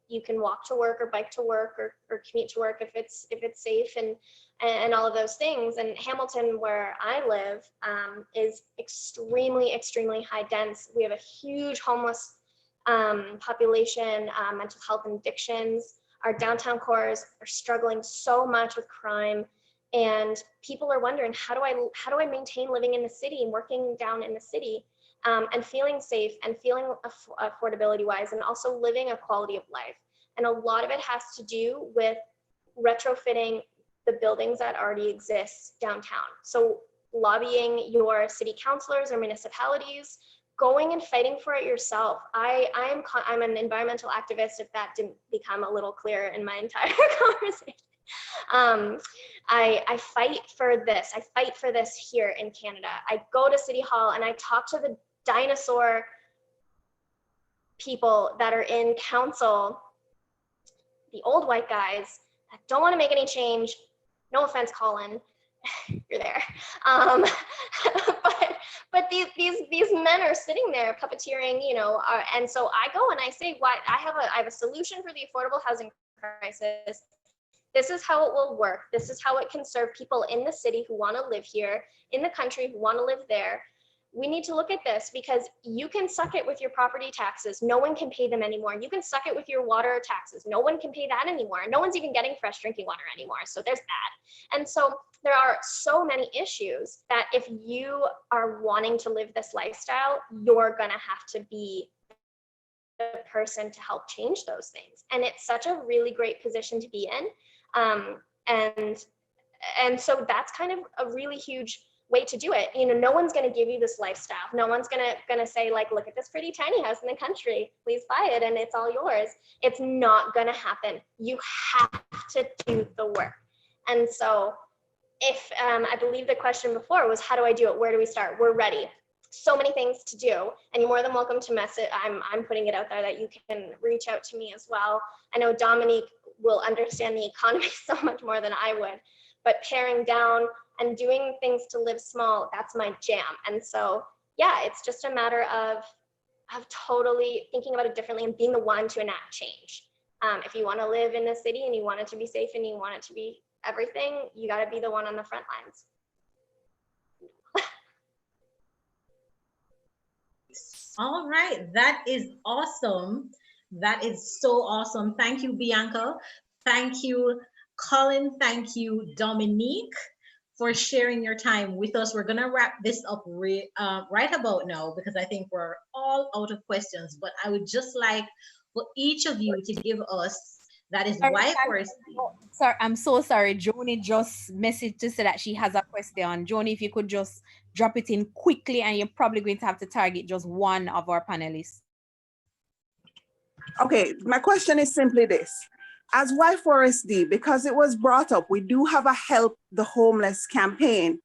you can walk to work or bike to work or commute to work if it's safe, and all of those things. And Hamilton, where I live, is extremely high dense. We have a huge homeless population, mental health and addictions. Our downtown cores are struggling so much with crime, and people are wondering, how do I maintain living in the city and working down in the city, and feeling safe and feeling affordability wise, and also living a quality of life. And a lot of it has to do with retrofitting the buildings that already exist downtown. So lobbying your city councilors or municipalities, going and fighting for it yourself. I'm an environmental activist, if that didn't become a little clear in my entire conversation. I fight for this. I fight for this here in Canada. I go to City Hall and I talk to the dinosaur people that are in council, the old white guys that don't want to make any change. No offense, Colin, you're there. But these men are sitting there puppeteering, and so I go and I say, "What? I have a solution for the affordable housing crisis. This is how it will work. This is how it can serve people in the city who want to live here, in the country who want to live there. we need to look at this because you can suck it with your property taxes. No one can pay them anymore. You can suck it with your water taxes. No one can pay that anymore. No one's even getting fresh drinking water anymore. So there's that. And so there are so many issues that if you are wanting to live this lifestyle, you're going to have to be the person to help change those things. And it's such a really great position to be in. And so that's kind of a really huge way to do it. You know, no one's going to give you this lifestyle. No one's going to say like, look at this pretty tiny house in the country, please buy it and it's all yours. It's not going to happen. You have to do the work. And so if I believe the question before was, how do I do it? Where do we start? We're ready. So many things to do, and you're more than welcome to message. I'm putting it out there that you can reach out to me as well. I know Dominique will understand the economy so much more than I would, but paring down and doing things to live small, that's my jam. And so, yeah, it's just a matter of totally thinking about it differently and being the one to enact change. If you want to live in the city and you want it to be safe and you want it to be everything, you got to be the one on the front lines. All right, that is awesome. That is so awesome. Thank you, Bianca. Thank you, Colin. Thank you, Dominique, for sharing your time with us. We're gonna wrap this up right about now because I think we're all out of questions. But I would just like for each of you to give us, that is Y4SD. Sorry, I'm so sorry. Joni just messaged to say that she has a question. Joni, if you could just drop it in quickly, and you're probably going to have to target just one of our panelists. Okay, my question is simply this. As Y4SD, because it was brought up, we do have a Help the Homeless campaign.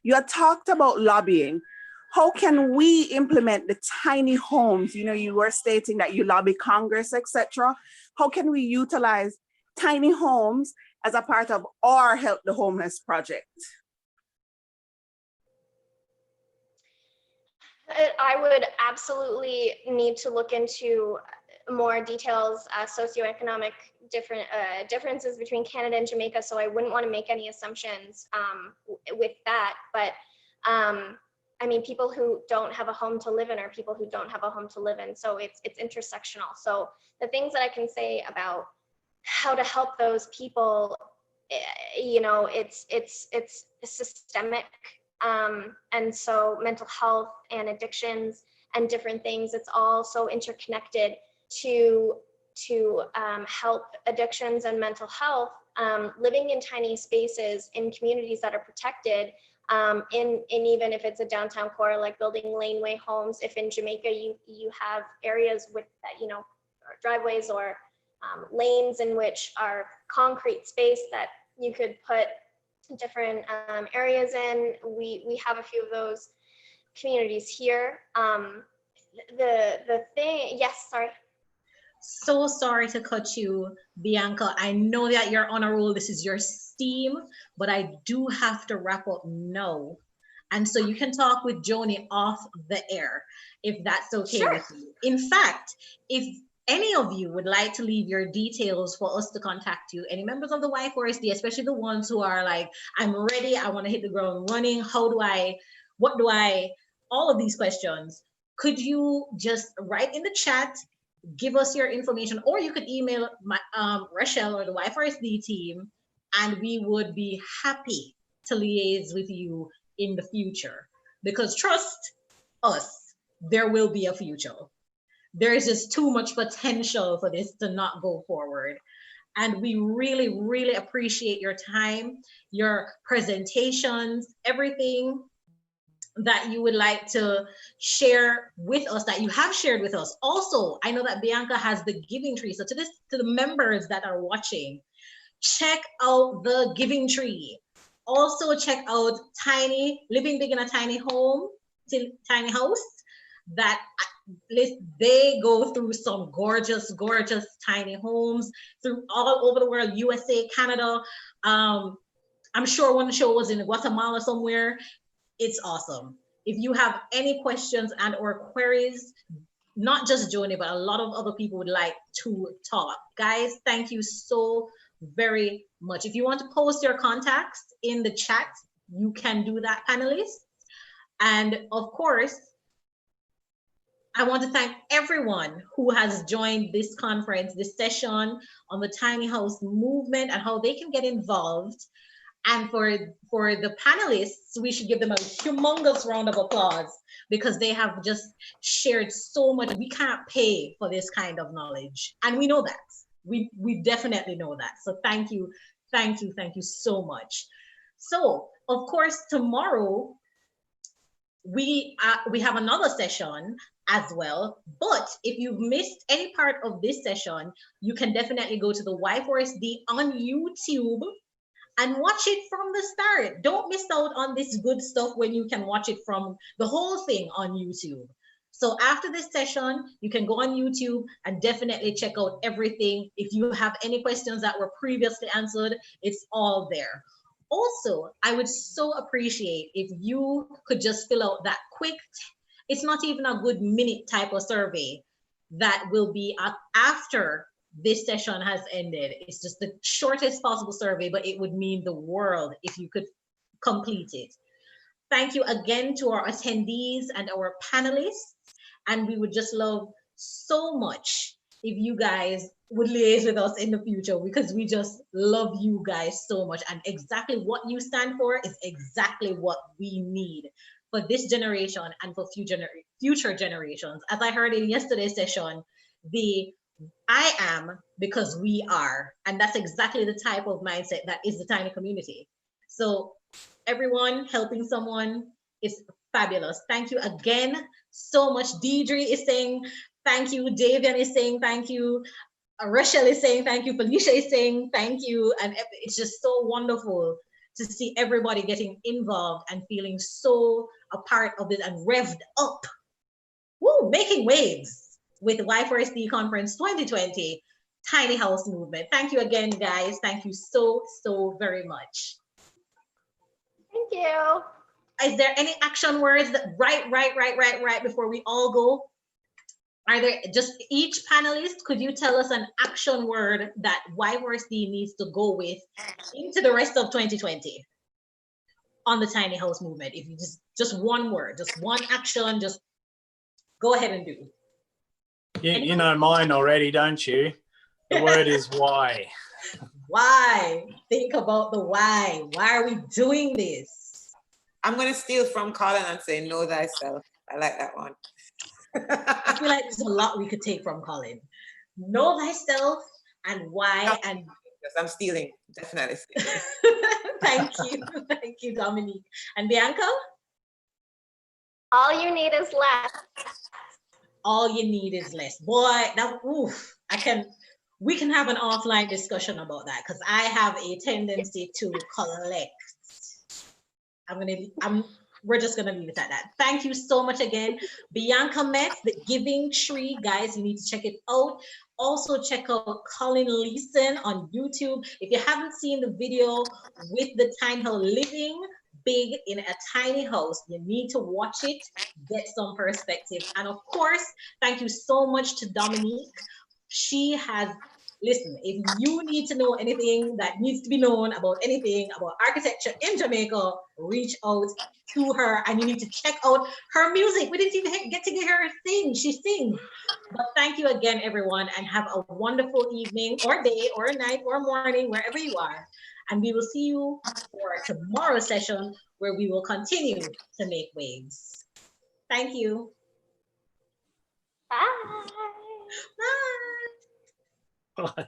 You had talked about lobbying. How can we implement the tiny homes? You know, you were stating that you lobby Congress, etc. How can we utilize tiny homes as a part of our Help the Homeless project? I would absolutely need to look into more details, socioeconomic differences between Canada and Jamaica. So I wouldn't want to make any assumptions with that. But I mean, people who don't have a home to live in are people who don't have a home to live in. So it's intersectional. So the things that I can say about how to help those people, you know, it's systemic. And so mental health and addictions and different things, it's all so interconnected to help addictions and mental health. Living in tiny spaces in communities that are protected, in even if it's a downtown core, like building laneway homes. If in Jamaica you have areas with that, you know, driveways or lanes in which are concrete space that you could put different areas in. We have a few of those communities here. The thing, yes, sorry. So sorry to cut you, Bianca. I know that you're on a roll. This is your steam, but I do have to wrap up now. And so you can talk with Joni off the air, if that's okay Sure. with you. In fact, if any of you would like to leave your details for us to contact you, any members of the Y4SD, especially the ones who are like, I'm ready, I want to hit the ground running, what do I, all of these questions, could you just write in the chat, give us your information, or you could email my, Rochelle or the Y4SD team, and we would be happy to liaise with you in the future. Because trust us, there will be a future. There is just too much potential for this to not go forward. And we really, really appreciate your time, your presentations, everything that you would like to share with us, that you have shared with us. Also, I know that Bianca has the Giving Tree. So to the members that are watching, check out the Giving Tree. Also check out Living Big in a Tiny Home, Tiny House, that they go through some gorgeous, gorgeous tiny homes through all over the world, USA, Canada. I'm sure one show was in Guatemala somewhere. It's awesome. If you have any questions and or queries, not just Joni, but a lot of other people would like to talk. Guys, thank you so very much. If you want to post your contacts in the chat, you can do that, panelists. And of course, I want to thank everyone who has joined this conference, this session on the tiny house movement and how they can get involved. And for the panelists, we should give them a humongous round of applause because they have just shared so much. We can't pay for this kind of knowledge. And we know that. We definitely know that. So thank you so much. So of course, tomorrow we have another session as well. But if you've missed any part of this session, you can definitely go to the Y4SD on YouTube and watch it from the start. Don't miss out on this good stuff when you can watch it from the whole thing on YouTube. So after this session, you can go on YouTube and definitely check out everything. If you have any questions that were previously answered, it's all there. Also, I would so appreciate if you could just fill out that quick, it's not even a good minute type of survey that will be after this session has ended. It's just the shortest possible survey, but it would mean the world if you could complete it. Thank you again to our attendees and our panelists. And we would just love so much if you guys would liaise with us in the future because we just love you guys so much. And exactly what you stand for is exactly what we need for this generation and for future generations. As I heard in yesterday's session, I am because we are. And that's exactly the type of mindset that is the tiny community. So everyone helping someone is fabulous. Thank you again so much. Deidre is saying thank you. Davian is saying thank you. Rachel is saying thank you. Felicia is saying thank you. And it's just so wonderful to see everybody getting involved and feeling so a part of it and revved up. Woo, making waves with Y4SD Conference 2020 Tiny House Movement. Thank you again, guys. Thank you so very much. Thank you. Is there any action words that right before we all go? Are there just each panelist, could you tell us an action word that Y4SD needs to go with into the rest of 2020 on the tiny house movement? If you just one word, just one action, just go ahead and do. You know mine already, don't you? The word is why. Why? Think about the why. Why are we doing this? I'm going to steal from Colin and say, know thyself. I like that one. I feel like there's a lot we could take from Colin. Know thyself and why. And yes, I'm stealing. Definitely stealing. Thank you, Dominique. And Bianca? All you need is less. All you need is less. Boy, that oof. We can have an offline discussion about that because I have a tendency to collect. We're just gonna leave it at that. Thank you so much again. Bianca Metz, the Giving Tree, guys, you need to check it out. Also check out Colin Leeson on YouTube. If you haven't seen the video with the tiny house living big in a tiny house, you need to watch it, get some perspective. And of course, thank you so much to Dominique. She has, listen, if you need to know anything that needs to be known about anything about architecture in Jamaica, reach out to her and you need to check out her music. We didn't even get to get her sing. She sings. But thank you again, everyone, and have a wonderful evening or day or night or morning, wherever you are. And we will see you for tomorrow's session where we will continue to make waves. Thank you. Bye. Bye. Bye.